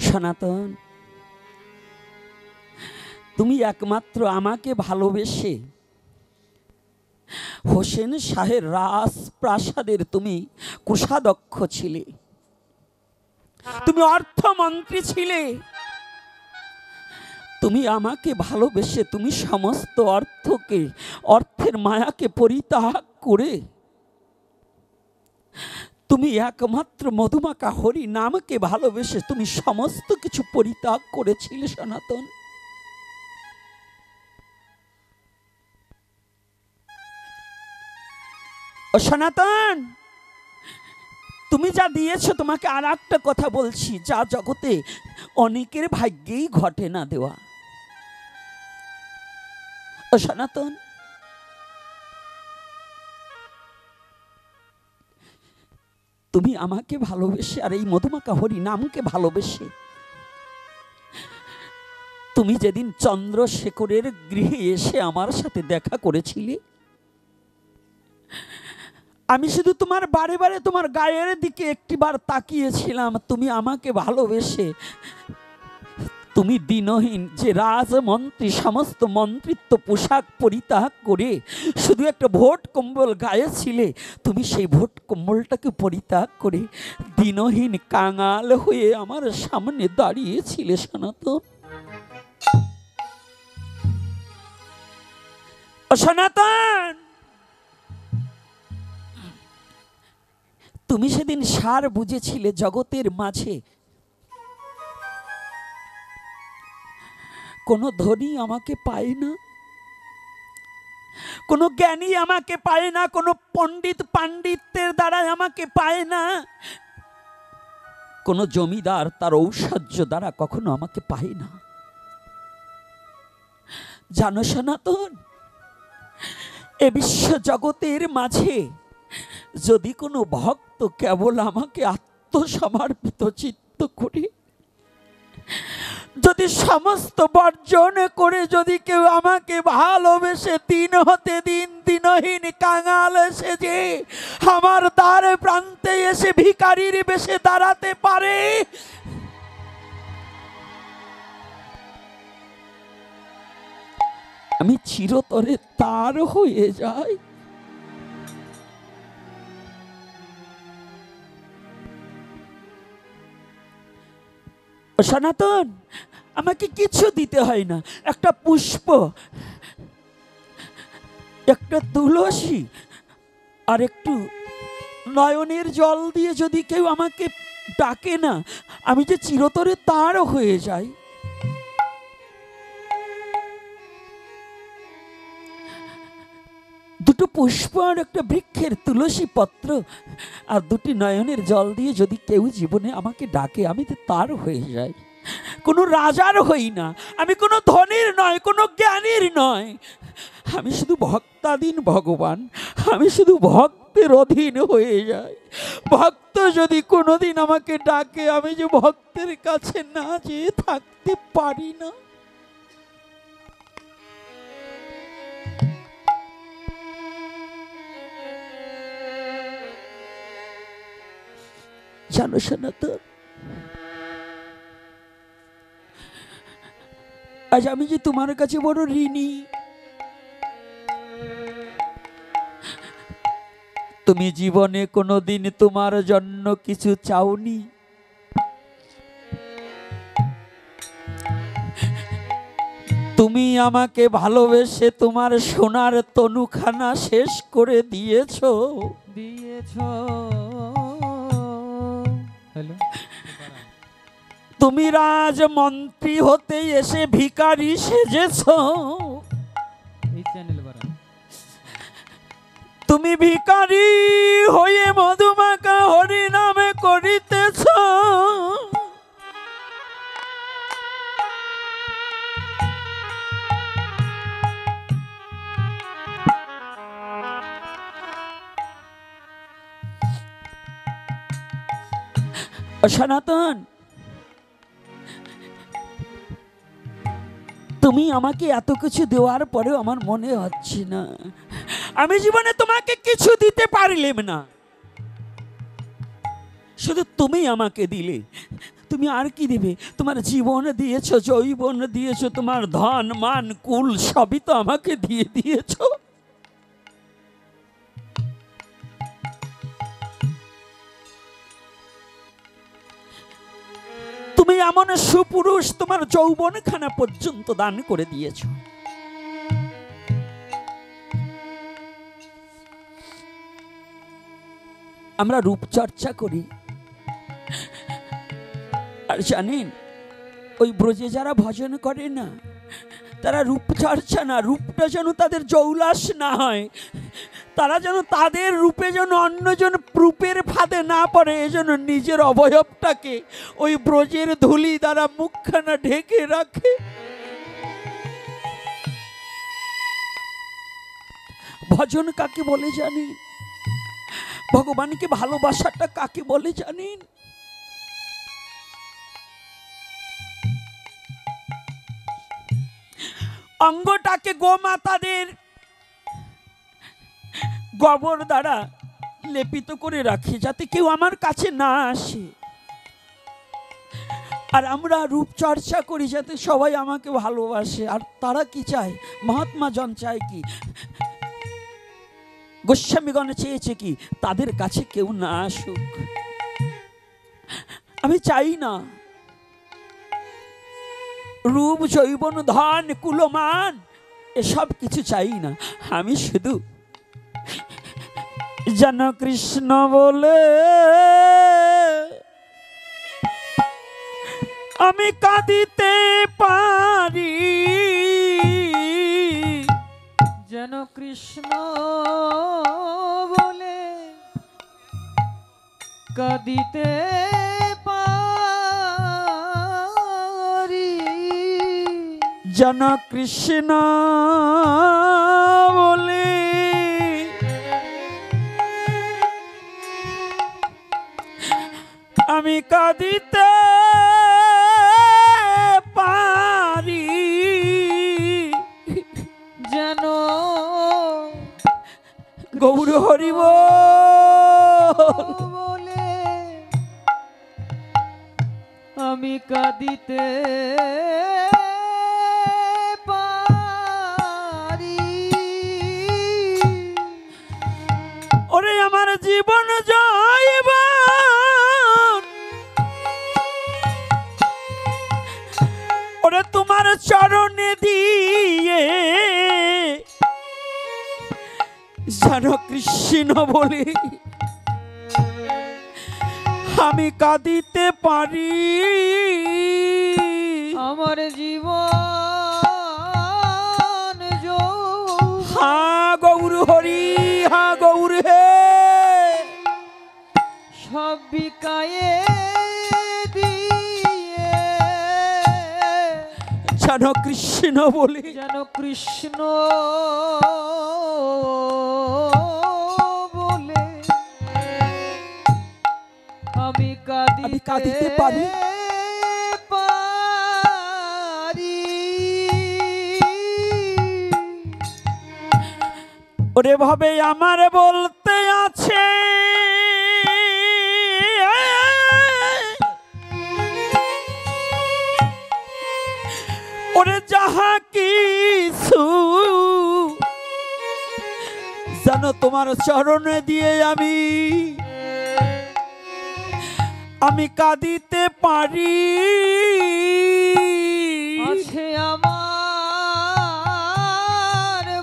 সনাতন, তুমি একমাত্র আমাকে ভালোবেসে হোসেন শাহের রাজপ্রাসাদের তুমি কোষাধ্যক্ষ ছিলে, তুমি অর্থমন্ত্রী ছিলে। তুমি আমাকে ভালোবেসে তুমি সমস্ত অর্থের মায়াকে পরিত্যাগ করে তুমি একমাত্র মধুমাখা হরি নামকে ভালোবেসে তুমি সমস্ত কিছু পরিত্যাগ করেছিলে। সনাতন, ও সনাতন, তুমি যা দিয়েছো, তোমাকে আর একটা কথা বলছি, যা জগতে অনেকের ভাগ্যেই ঘটে না দেওয়া। ও সনাতন, তুমি আমাকে ভালোবেসে আর এই মধুমাখা হরি নামকে ভালোবেসে তুমি যেদিন চন্দ্রশেখরের গৃহে এসে আমার সাথে দেখা করেছিলে, আমি শুধু তোমার বারে বারে তোমার গায়ের দিকে একটিবার তাকিয়েছিলাম। তুমি আমাকে ভালোবেসে তুমি দিনহীন যে রাজমন্ত্রী সমস্ত মন্ত্রিত্ব পোশাক পরিত্যাগ করে শুধু একটা ভোট কম্বল গায়ে ছিলে, তুমি সেই ভোট কম্বলটাকে পরিত্যাগ করে দিনহীন কাঙাল হয়ে আমার সামনে দাঁড়িয়েছিলে। সনাতন, সনাতন, তুমি সেদিন সার বুঝেছিলে জগতের মাঝে কোনো ধনী আমাকে পায় না, কোনো জ্ঞানী আমাকে পায় না, কোনো পণ্ডিত পাণ্ডিত্যের দ্বারা আমাকে পায় না, কোনো জমিদার তার ঐশ্বর্য দ্বারা কখনো আমাকে পায় না। জানো সনাতন, এ বিশ্ব জগতের মাঝে যদি কোনো ভক্ত কেবল আমাকে আত্মসমর্পিত চিত্ত করে, যদি সমস্ত বর্জন করে যদি কেউ আমাকে ভালোবেসে দিন হতে দিন দিনহীন কাঙাল সেজে আমার দ্বার প্রান্তে এসে ভিখারির বেশে দাঁড়াতে পারে, আমি চিরতরে তার হয়ে যাই। সনাতন, আমাকে কিছু দিতে হয় না, একটা পুষ্প, একটা তুলসী আর একটু নয়নের জল দিয়ে যদি কেউ আমাকে ডাকে না, আমি যে চিরতরে তার হয়ে যাই। দুটো পুষ্প আর একটা বৃক্ষের তুলসী পত্র আর দুটি নয়নের জল দিয়ে যদি কেউ জীবনে আমাকে ডাকে, আমি তো তার হয়ে যাই। কোনো রাজার হই না, আমি কোনো ধনীর নয়, কোনো জ্ঞানীর নয়, আমি শুধু ভক্তাধীন ভগবান, আমি শুধু ভক্ত ভক্তের অধীন হয়ে যায়। ভক্ত যদি কোনোদিন আমাকে ডাকে, আমি যে ভক্তের কাছে না যেয়ে থাকতে পারি না। জানো সনাতন, আজ আমি যে তোমার কাছে বড় ঋণী। তুমি জীবনে কোনোদিন তোমার জন্য কিছু চাওনি। তুমি আমাকে ভালোবেসে তোমার সোনার তনুখানা শেষ করে দিয়েছো। তুমি রাজমন্ত্রী হতে এসে ভিখারি সেজেছো। তুমি ভিখারি হয়ে মধুমাখা হরি নামে করিতেছ। সনাতন, তুমি আমাকে এত কিছু দেওয়ার পরেও আমার মনে হচ্ছে না আমি জীবনে তোমাকে কিছু দিতে পারলাম না। শুধু তুমি আমাকে দিলে, তুমি আর কি দিবে? তোমার জীবন দিয়েছো, যৌবন দিয়েছো, তোমার ধন মান কুল সবই তো আমাকে দিয়ে দিয়েছো। তুমি এমন সুপুরুষ, তোমার যৌবনখানা পর্যন্ত দান করে দিয়েছো। আমরা রূপচর্চা করি, আর জানেন ওই ব্রজে যারা ভজন করে না, তারা রূপচর্চা না, রূপটা যেন তাদের জৌলাস না হয়, তারা যেন তাদের রূপে যেন অন্যজন রূপের ফাঁদে না পড়ে, এজন্য নিজের অবয়বটাকে ওই ব্রজের ধুলি দ্বারা মুখখানা ঢেকে রাখে। ভজন কাকে বলে জানেন? ভগবানকে ভালোবাসাটা কাকে বলে জানেন? অঙ্গটাকে গোমাতাদের গোবর দ্বারা লেপিত করে রাখে, যাতে কেউ আমার কাছে না আসে। আর আমরা রূপচর্চা করি যাতে সবাই আমাকে ভালোবাসে। আর তারা কি চায়? মহাত্মা জন চায় কি? গোস্বামীগণ চেয়েছে কি? তাদের কাছে কেউ না আসুক। আমি চাই না রূপ, যৌবন, ধন, কুলমান এসব কিছু চাই না। আমি শুধু যেন কৃষ্ণ বলে আমি কাঁদিতে পারি, যেন কৃষ্ণ বলে কাঁদিতে পারি, যেন কৃষ্ণ বলে আমি কাঁদিতে পারি, যেন গৌর হরি বলে আমি কাঁদিতে পারি। ওরে আমার জীবন জয়বান, ওরে তোমার চরণে দিয়ে যেন কৃষ্ণ বলে আমি কাঁদিতে পারি। আমার জীবন হা গৌর হরি, হা গৌর হে সব বিকায়ে দিয়ে যেন কৃষ্ণ বলে, যেন কৃষ্ণ বলে কাঁদিতে পারি। ওরে ভাবে আমার বলতে আছে, ওরে যাহা কিছু জানো তোমার চরণে দিয়ে আমি কাঁদিতে পারি। আছে আমার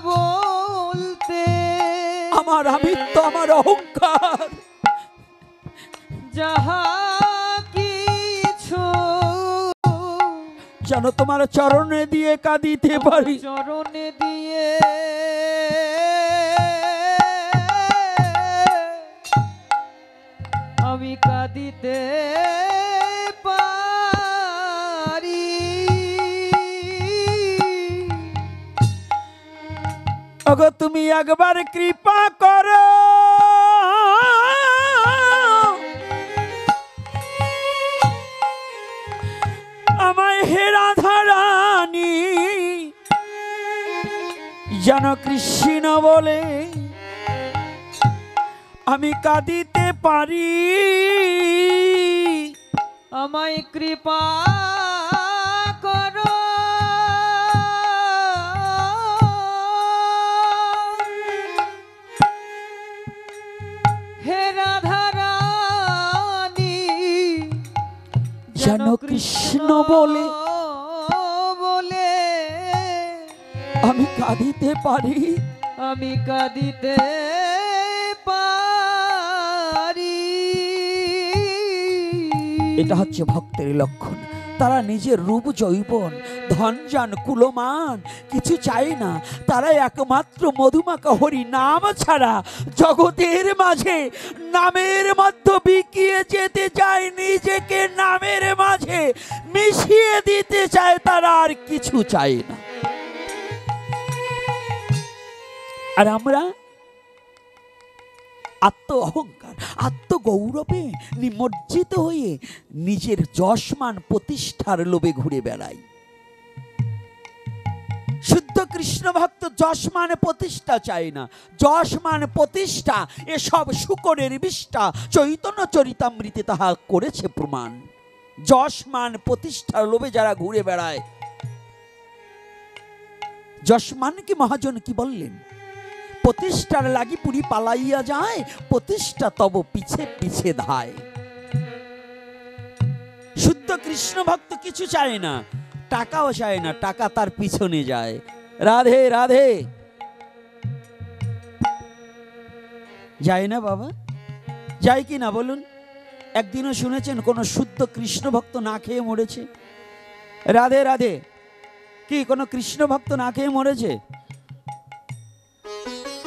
বলতে, আমার আমিত্ব, আমার অহংকার, যাহা কিছু জানো তোমার চরণে দিয়ে কাঁদিতে পারি। চরণে দিয়ে আমি কাঁদিতে পারি। ওগো তুমি একবার কৃপা করো, আমায় হে রাধারানী, যেন কৃষ্ণ বলে আমি কাঁদিতে পারি। আমায় কৃপা করো, হে রাধারানী, যেন কৃষ্ণ বলে আমি কাঁদিতে পারি। আমি কাঁদিতে পারি। এটা হচ্ছে ভক্তের লক্ষণ। তারা নিজের রূপ যৌবন ধনজান কুলমান কিছু চায় না। তারা একমাত্র মধুমাখা হরি নাম ছাড়া জগতের মাঝে নামের মধ্যে বিকিয়ে যেতে চায়, নিজেকে নামের মাঝে মিশিয়ে দিতে চায়। তারা আর কিছু চায় না। আর আমরা আত্ম অহংকার, আত্মগৌরবে নিমজ্জিত হয়ে নিজের যশমান প্রতিষ্ঠার লোভে ঘুরে বেড়াই। শুদ্ধ কৃষ্ণ ভক্ত যশমান প্রতিষ্ঠা চায় না। যশমান প্রতিষ্ঠা এসব শুকরের বিষ্ঠা চৈতন্য চরিতামৃতে তাহা করেছে প্রমাণ। যশমান প্রতিষ্ঠার লোভে যারা ঘুরে বেড়ায়, যশমানকে মহাজন কি বললেন? প্রতিষ্ঠার লাগি পুরি পালাইয়া যায়, প্রতিষ্ঠা তব পিছে পিছে ধায়। শুদ্ধ কৃষ্ণ ভক্ত কিছু চায় না, টাকাও চায় না, টাকা তার পিছনে যায়। রাধে রাধে যায় না বাবা? যায় কি না বলুন? একদিনও শুনেছেন কোন শুদ্ধ কৃষ্ণ ভক্ত না খেয়ে মরেছে? রাধে রাধে কি কোন কৃষ্ণ ভক্ত না খেয়ে মরেছে?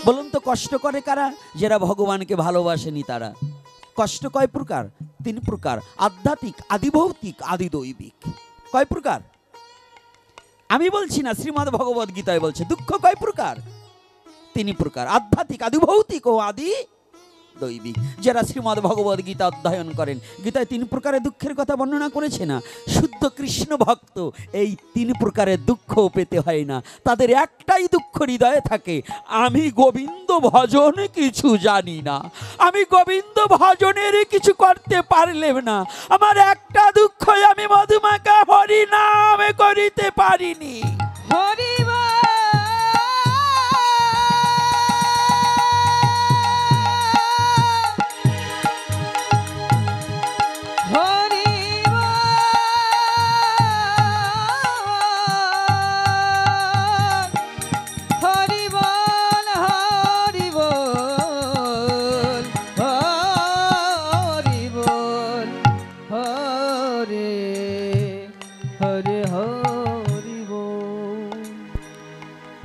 বলুন তো কষ্ট করে কারা? যারা ভগবানকে ভালোবাসেনি তারা। কষ্ট কয় প্রকার? 3 প্রকার। আধ্যাত্মিক, আদিভৌতিক, আদিদৈবিক। কয় প্রকার? আমি বলছি না, শ্রীমদ্ ভগবদ গীতায় বলছে। দুঃখ কয় প্রকার? 3 প্রকার। আধ্যাত্মিক, আদিভৌতিক ও আদি দৈবিক। যারা শ্রীমদ্ ভগবদ গীতা অধ্যয়ন করেন, গীতায় 3 প্রকারের দুঃখের কথা বর্ণনা করেছে না? শুদ্ধ কৃষ্ণ ভক্ত এই 3 প্রকারের দুঃখ পেতে হয় না। তাদের একটাই দুঃখ হৃদয়ে থাকে, আমি গোবিন্দ ভজন কিছু জানি না, আমি গোবিন্দ ভজনের কিছু করতে পারলেম না। আমার একটা দুঃখ, আমি মধুমাখা হরি নাম করিতে পারিনি। হরি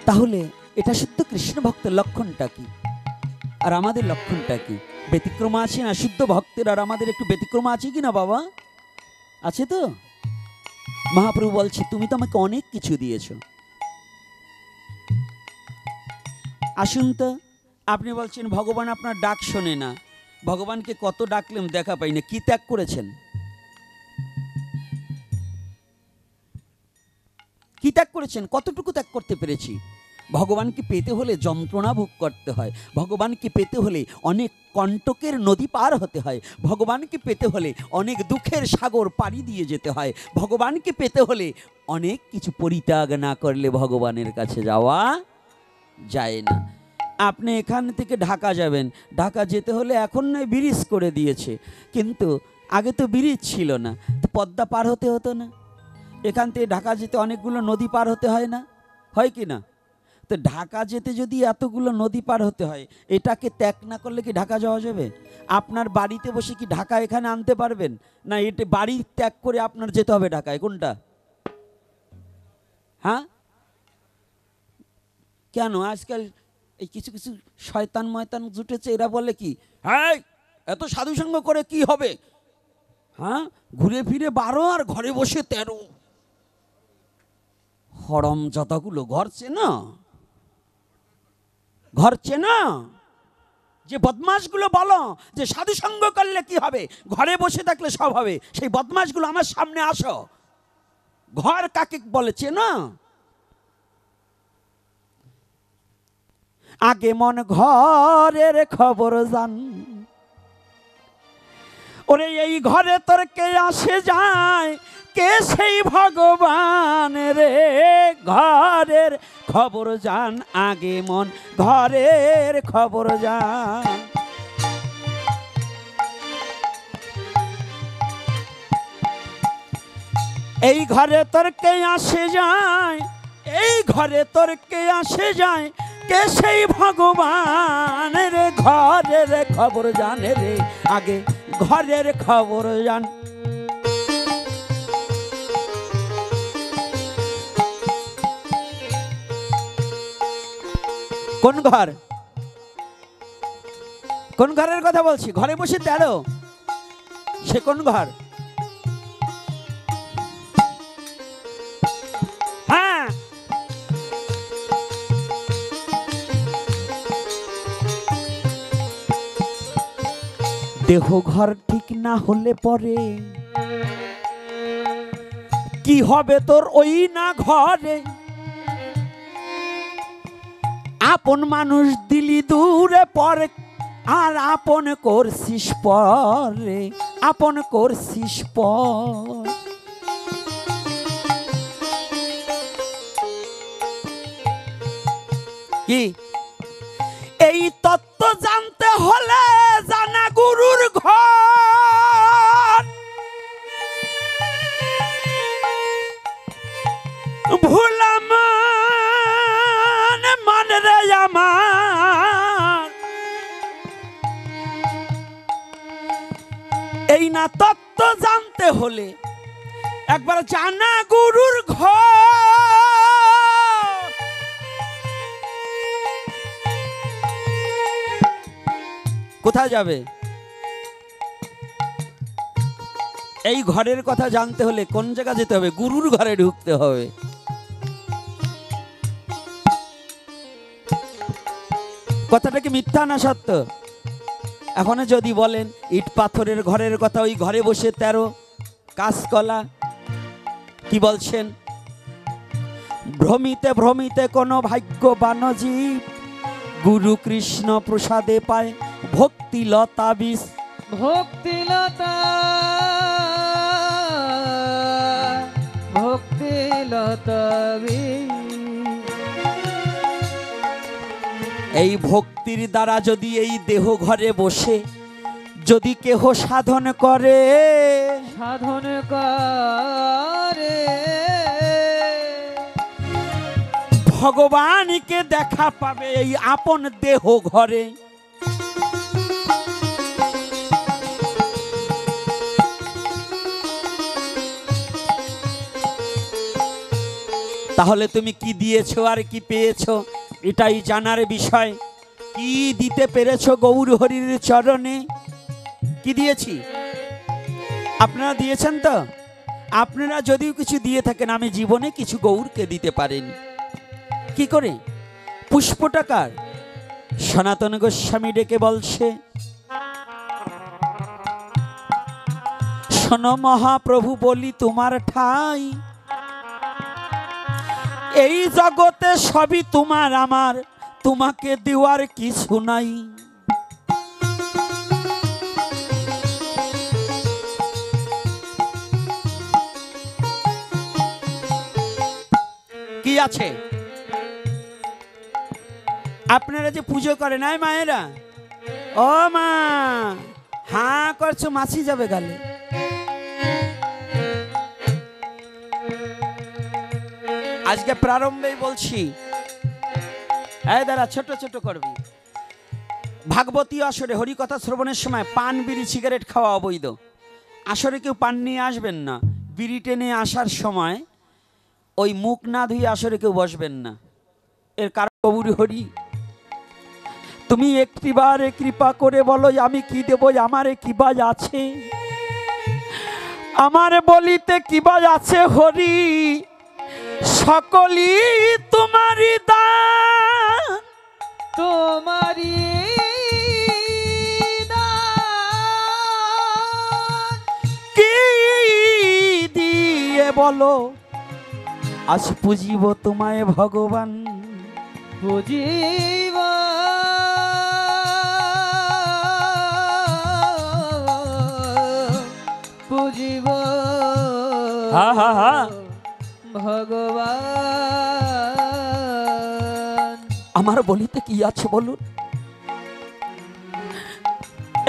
তাহলে এটা শুদ্ধ কৃষ্ণ ভক্তের লক্ষণটা কি আর আমাদের লক্ষণটা কি? ব্যতিক্রম আছে না? শুদ্ধ ভক্তের আর আমাদের একটু ব্যতিক্রম আছে কি না বাবা? আছে তো? মহাপ্রভু বলছে তুমি তো আমাকে অনেক কিছু দিয়েছ। আসুন তো, আপনি বলছেন ভগবান আপনার ডাক শোনে না, ভগবানকে কত ডাকলেম দেখা পাই না, কি ত্যাগ করেছেন? কি ত্যাগ করেছেন? কতটুকু ত্যাগ করতে পেরেছি? ভগবানকে পেতে হলে যন্ত্রণা ভোগ করতে হয়, ভগবানকে পেতে হলে অনেক কণ্টকের নদী পার হতে হয়, ভগবানকে পেতে হলে অনেক দুঃখের সাগর পাড়ি দিয়ে যেতে হয়, ভগবানকে পেতে হলে অনেক কিছু পরিত্যাগ না করলে ভগবানের কাছে যাওয়া যায় না। আপনি এখান থেকে ঢাকা যাবেন, ঢাকা যেতে হলে এখন নয় ব্রিজ করে দিয়েছে, কিন্তু আগে তো ব্রিজ ছিল না, তো পদ্মা পার হতে হতো না? এখান থেকে ঢাকা যেতে অনেকগুলো নদী পার হতে হয় না, হয় কি না? তো ঢাকা যেতে যদি এতগুলো নদী পার হতে হয়, এটাকে ত্যাগ না করলে কি ঢাকা যাওয়া যাবে? আপনার বাড়িতে বসে কি ঢাকা এখানে আনতে পারবেন? না এটা বাড়ি ত্যাগ করে আপনার যেতে হবে ঢাকায়? কোনটা? হ্যাঁ, কেন আজকাল এই কিছু কিছু শয়তান ময়তান জুটেছে, এরা বলে কি, হ্যাঁ এত সাধুসঙ্গ করে কি হবে, হ্যাঁ ঘুরে ফিরে 12 আর ঘরে বসে 13। হরম যতগুলো ঘর চেনা, ঘর চেনা যে বদমাশগুলো বলো যে সাধুসঙ্গ করলে কি হবে, ঘরে বসে থাকলে সব হবে, সেই বদমাশগুলো আমার সামনে আসো। ঘর কাকে বলে চেনা? আগে মন ঘরের খবর জান, ওরে এই ঘরে তোর কে আসে যায়, কে সেই ভগবান রে, ঘরের খবর জান, আগে মন ঘরের খবর জান। এই ঘরে তোর কে আসে যায়, এই ঘরে তোর কে আসে যায়, কে সেই ভগবান রে, ঘরের খবর জানে রে, আগে ঘরের খবর জান। কোন ঘর? কোন ঘরের কথা বলছি? ঘরে বসে 13, সে কোন ঘর? হ্যাঁ, দেহ ঘর ঠিক না হলে পরে কি হবে তোর ওই না ঘরে, আপন মানুষ দিলি দূরে পরে, আর আপন করছিস পরে, আপন করছিস পর। কি এই তত্ত্ব জানতে হলে জানা গুরুর ঘর, ভুলাম মান রে আমার, এই না তত্ত্ব জানতে হলে একবার জানা গুরুর ঘর। কোথায় যাবে? এই ঘরের কথা জানতে হলে কোন জায়গা যেতে হবে? গুরুর ঘরে ঢুকতে হবে। কথাটা কি মিথ্যা না সত্য? এখন যদি বলেন ইট পাথরের ঘরের কথা, ওই ঘরে বসে 13 কাঁচকলা, কি বলছেন? ভ্রমিতে ভ্রমিতে কোন ভাগ্যবান জীব, গুরু কৃষ্ণ প্রসাদে পায় ভক্তিলতা বীজ। ভক্তিলতা, ভক্তিলতা এই ভক্তির দ্বারা যদি এই দেহ ঘরে বসে যদি কেহ সাধন করে, সাধন করে ভগবানকে দেখা পাবে এই আপন দেহ ঘরে। তাহলে তুমি কি দিয়েছো আর কি পেয়েছো এটাই জানার বিষয়। কি দিতে পেরেছো গৌর হরির চরণে? কি দিয়েছি? আপনারা দিয়েছেন তো? আপনারা যদিও কিছু দিয়ে থাকেন, আমি জীবনে কিছু গৌরকে দিতে পারিনি। কি করে? পুষ্পটাকার সনাতন গোস্বামী ডেকে বলছে, শোনো মহাপ্রভু বলি তোমার ঠাই, এই জগতে সবই তোমার আমার, তোমাকে দেওয়ার কিছু নাই। কি আছে? আপনারা যে পুজো করেন, আয় মায়েরা, ও মা, হাঁ করছো, মাছি যাবে গালে। আজকে প্রারম্ভেই বলছি, এই দাঁড়া, ছোট ছোট করবি। ভাগবতী আসরে হরিকথা শ্রবণের সময় পান বিড়ি সিগারেট খাওয়া অবৈধ। আসরে কেউ পান নিয়ে আসবেন না। বিড়ি টেনে আসার সময় ওই মুখ না ধুয়ে আসরে কেউ বসবেন না। এর কারণ প্রভুর হরি, তুমি একটিবারে কৃপা করে বলো আমি কি দেব, আমারে কি বাজ আছে, আমারে বলিতে কি বাজ আছে হরি, সকলই তোমারই দান, তোমারই দান। কি দিয়ে বলো আজ পুজিব তোমায় ভগবান, পুজিব পুজিব হা হা হা ভগবান। আমার বলিতে কি আছে বলুন?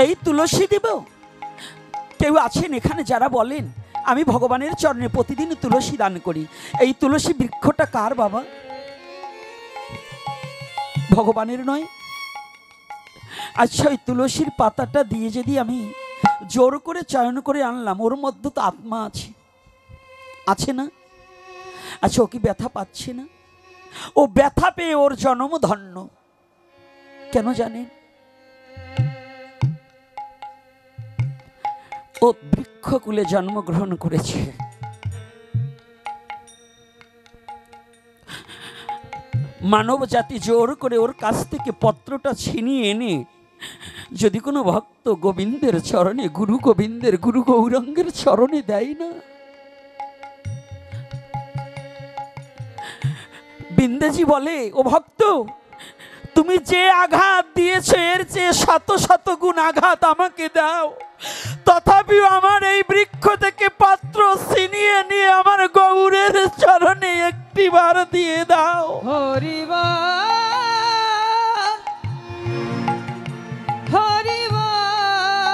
এই তুলসী দেব। কেউ আছেন এখানে যারা বলেন আমি ভগবানের চরণে প্রতিদিন তুলসী দান করি, এই তুলসী বৃক্ষটা কার বাবা? ভগবানের নয়? আচ্ছা, ওই তুলসীর পাতাটা দিয়ে যদি আমি জোর করে চয়ন করে আনলাম, ওর মধ্যে তো আত্মা আছে, আছে না? আচ্ছা, ও কি ব্যথা পাচ্ছে না? ও ব্যথা পেয়ে ওর জন্ম ধন্য। কেন জানেন? ও বৃক্ষকুলে জন্মগ্রহণ করেছে। মানব জাতি জোর করে ওর কাছ থেকে পত্রটা ছিনিয়ে এনে যদি কোনো ভক্ত গোবিন্দের চরণে, গুরু গোবিন্দের, গুরু গৌরাঙ্গের চরণে দেয় না, বিন্দেজি বলে ও ভক্ত তুমি যে আঘাত দিয়েছো এর চেয়ে শত শত গুণ আঘাত আমাকে দাও, তথাপিও আমার এই বৃক্ষ থেকে পাত্র ছিনিয়ে নিয়ে আমার গৌরের চরণে একটিবার দিয়ে দাও। হরিবল হরিবল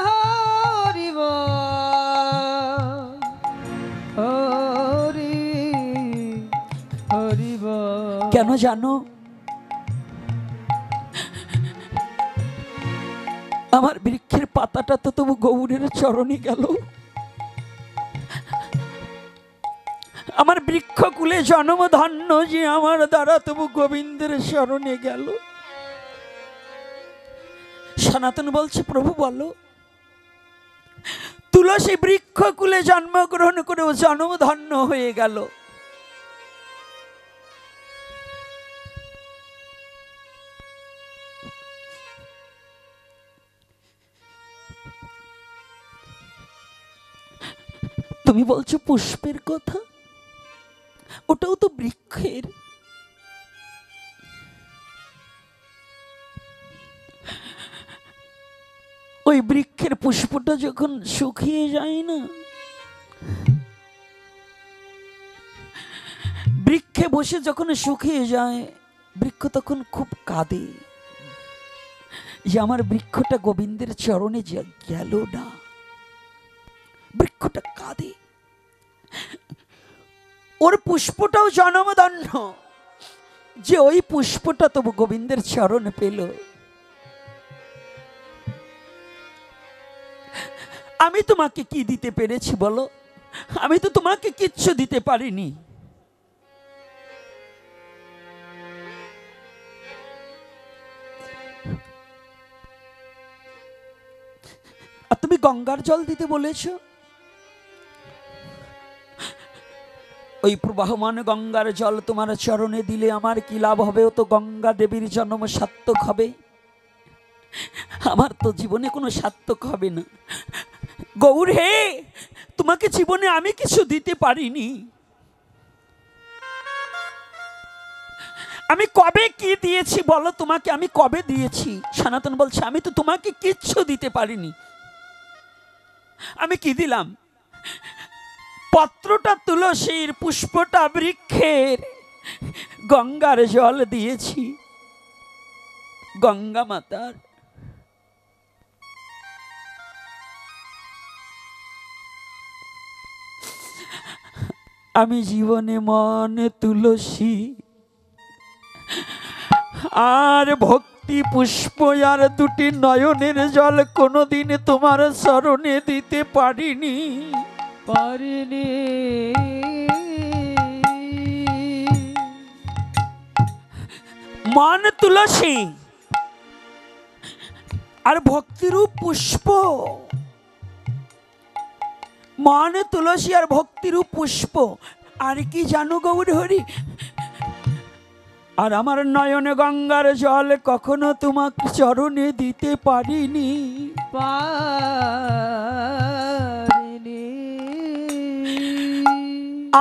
হরিবল হরি হরিবল। কেন জানো? আমার বৃক্ষের পাতাটা তো তবু গৌরের চরণে গেল, আমার বৃক্ষকুলে জন্ম ধন্য যে আমার দ্বারা তবু গোবিন্দের চরণে গেল। সনাতন বলছে প্রভু বলো, তুলসী বৃক্ষকুলে জন্মগ্রহণ করেও জন্ম ধন্য হয়ে গেল, তুমি বলছো পুষ্পের কথা, ওটাও তো বৃক্ষের। ওই বৃক্ষের পুষ্পটা যখন শুকিয়ে যায় না, বৃক্ষে বসে যখন শুকিয়ে যায় বৃক্ষ তখন খুব কাঁদে যে আমার বৃক্ষটা গোবিন্দের চরণে গেল না। বৃক্ষটা কাঁদে, ওর পুষ্পটাও জনমধন্য যে ওই পুষ্পটা তবু গোবিন্দের চরণ পেল। আমি তোমাকে কি দিতে পেরেছি বলো? আমি তো তোমাকে কিচ্ছু দিতে পারিনি। আর তুমি গঙ্গার জল দিতে বলেছো, ওই প্রবাহমান গঙ্গার জল তোমার চরণে দিলে আমার কি লাভ হবে? ও তো গঙ্গা দেবীর জন্ম সার্থক হবে, আমার তো জীবনে কোনো সার্থক হবে না। গৌর হে, তোমাকে জীবনে আমি কিছু দিতে পারিনি। আমি কবে কি দিয়েছি বলো তোমাকে, আমি কবে দিয়েছি? সনাতন বলছে আমি তো তোমাকে কিচ্ছু দিতে পারিনি। আমি কি দিলাম? পত্রটা তুলসীর, পুষ্পটা বৃক্ষের, গঙ্গার জল দিয়েছি, গঙ্গা মাতার। আমি জীবনে মনে তুলসী আর ভক্তি পুষ্প আর দুটি নয়নের জল কোনোদিন তোমার চরণে দিতে পারিনি। মন তুলসী আর ভক্তিরূপ পুষ্প, মন তুলসী আর ভক্তিরূপ পুষ্প, আর কি জানো গৌর হরি? আর আমার নয়নে গঙ্গার জল কখনো তোমাকে চরণে দিতে পারিনি।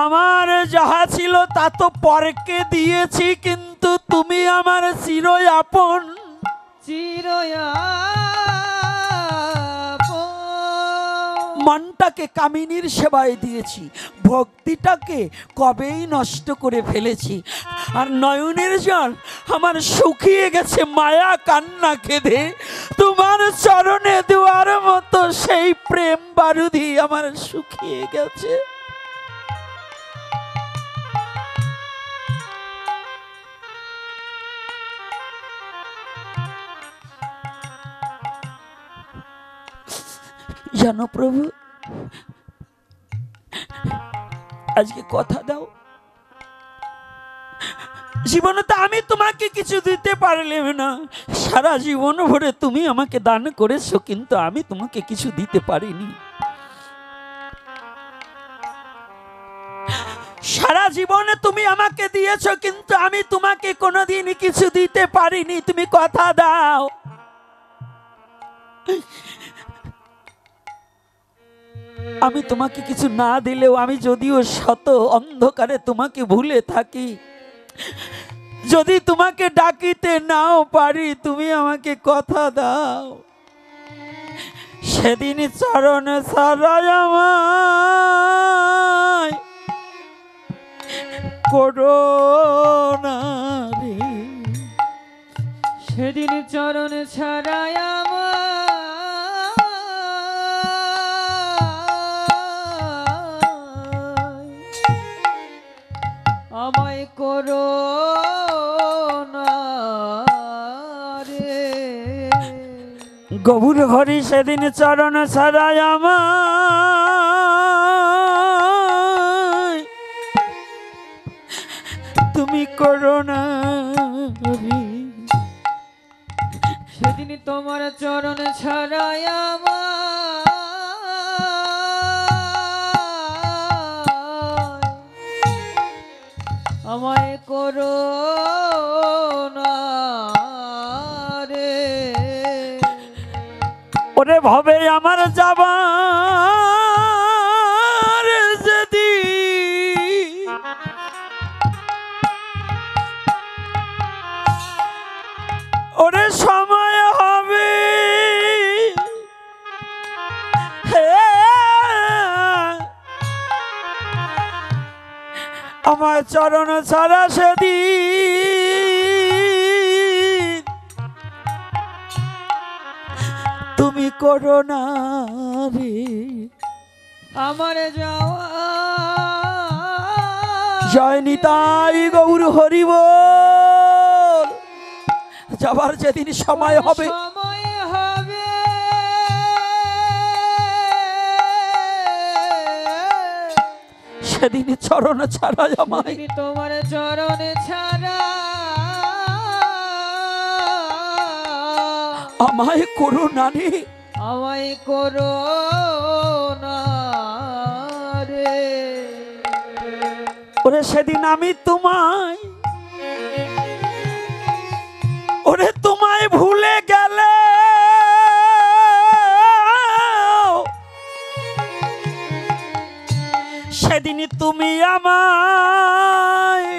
আমার যাহা ছিল তা তো পরকে দিয়েছি, কিন্তু তুমি আমার চিরই আপন। মনটাকে কামিনীর সেবায় দিয়েছি, ভক্তিটাকে কবেই নষ্ট করে ফেলেছি। আর নয়নের জল আমার শুকিয়ে গেছে মায়া কান্না কেঁদে, তোমার চরণে দেওয়ার মতো সেই প্রেম বারুদি আমার শুকিয়ে গেছে। জানো প্রভু, আজকে কথা দাও, জীবনে তো আমি তোমাকে কিছু দিতে পারলাম না। সারা জীবন ভরে তুমি আমাকে দান করেছো, কিন্তু আমি তোমাকে কিছু দিতে পারিনি। সারা জীবনে তুমি আমাকে দিয়েছো, কিন্তু আমি তোমাকে কোনোদিন কিছু দিতে পারিনি। তুমি কথা দাও। আমি তোমাকে কিছু না দিলেও, আমি যদিও শত অন্ধকারে তোমাকে ভুলে থাকি, যদি তোমাকে ডাকিতে নাও পারি, তুমি আমাকে কথা দাও। সেদিন চরণ ছাড়াই আমায় করো না রে, সেদিন চরণ ছাড়াই আমায় করো না রে। গৌর হরি সেদিন চরণ ছাড়াই আমায় তুমি করো না রে। সেদিন তোমার চরণ ছাড়াই আমায় করো না রে। ওরে ভবে আমার যাবার যেদিন, ওরে সময় হবে, আমার চরণ ছাড়া সেদিন তুমি করো না রে। আমার যাওয়া জয় নিতাই গৌর হরি বল। যাবার যেদিন সময় হবে, সময় হবে, সেদিন চরণ ছাড়া আমায়, সেদিন তোমার চরণ ছাড়া আমায় করো না রে। আমায় করো না রে। ওরে সেদিন আমি তোমায়, ওরে তোমায় ভুলে গেলে আমায়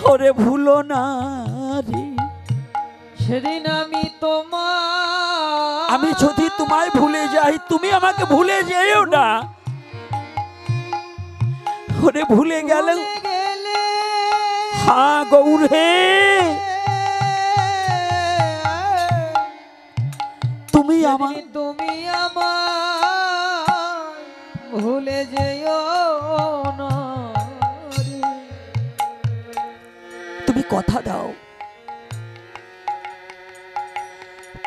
ওরে ভুলো না রে। সেদিন আমি তোমার, আমি যদি তোমায় ভুলে যাই তুমি আমাকে ভুলে যেও না। ওরে ভুলে গেলে হ্যাঁ গৌর হে, তুমি আমার তুমি আমার ভুলে যেও না রে। তুমি কথা দাও,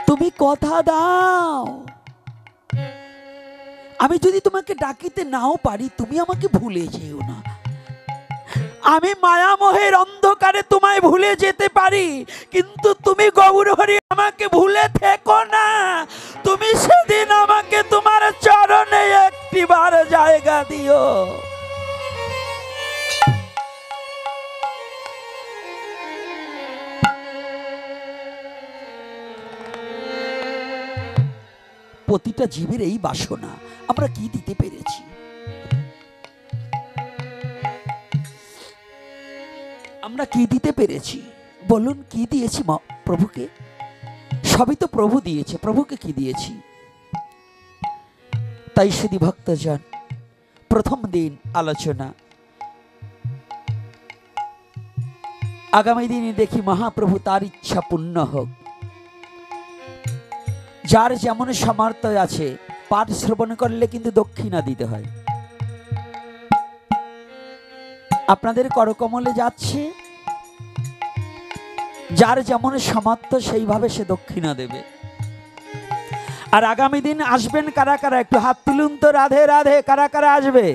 তুমি কথা দাও, আমি যদি তোমাকে ডাকিতে নাও পারি তুমি আমাকে ভুলে যেও না। আমি মায়ামোহের অন্ধকারে তোমায় ভুলে যেতে পারি, কিন্তু তুমি গৌরহরি আমাকে ভুলে থেকো না। তুমি সেদিন আমাকে তোমার চরণে একটিবার জায়গা দিও। প্রতিটা জীবের এই বাসনা, আমরা কি দিতে পেরেছি? আমরা কি দিতে পেরেছি বলুন? কি দিয়েছি প্রভুকে? সবই তো প্রভু দিয়েছে, প্রভুকে কি দিয়েছি? তাই শুধু ভক্তজন, প্রথম দিন আলোচনা, আগামী দিনে দেখি মহাপ্রভু তার ইচ্ছা পূর্ণ হোক। যার যেমন সামর্থ্য আছে, পাঠ শ্রবণ করলে কিন্তু দক্ষিণা দিতে হয়। আপনাদের করকমলে যাচ্ছে, যার যেমন সামর্থ্য সেইভাবে সে দক্ষিণা দেবে। আর আগামী দিন আসবেন কারা কারা? একটু হাত তুলুন তো। রাধে রাধে। কারা কারা আসবে?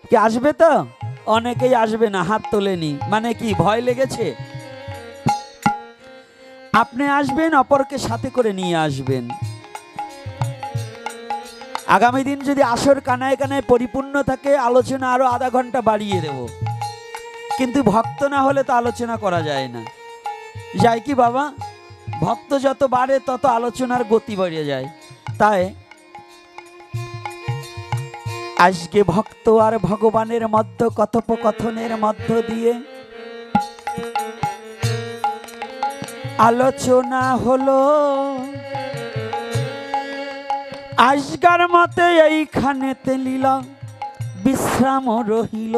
কি আসবে? তো অনেকেই আসবে না, হাত তোলেনি। মানে কি ভয় লেগেছে? আপনি আসবেন, অপরকে সাথে করে নিয়ে আসবেন। আগামী দিন যদি আসর কানায় কানায় পরিপূর্ণ থাকে, আলোচনা আরো আধা ঘন্টা বাড়িয়ে দেব। কিন্তু ভক্ত না হলে তো আলোচনা করা যায় না। যায় কি বাবা? ভক্ত যত বাড়ে তত আলোচনার গতি বেড়ে যায়। তাই আজকে ভক্ত আর ভগবানের মধ্য কথোপকথনের মধ্য দিয়ে আলোচনা হলো। আজকার মতে এইখানেতে লীলা বিশ্রাম রহিল।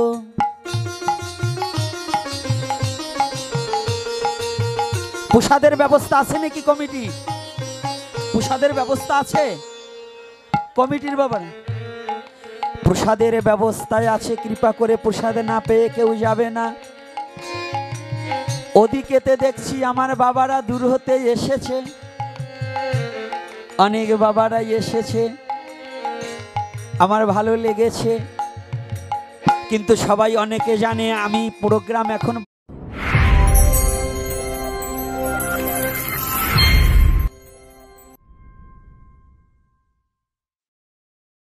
প্রসাদের ব্যবস্থা আছে নাকি কমিটি? প্রসাদের ব্যবস্থা আছে কমিটির ব্যাপারে? প্রসাদের ব্যবস্থায় আছে, কৃপা করে প্রসাদ না পেয়ে কেউ যাবে না। ওদিকেতে দেখছি আমার বাবারা দূর হতে এসেছে, অনেক বাবারা এসেছে, আমার ভালো লেগেছে। কিন্তু সবাই অনেকে জানে আমি প্রোগ্রাম এখন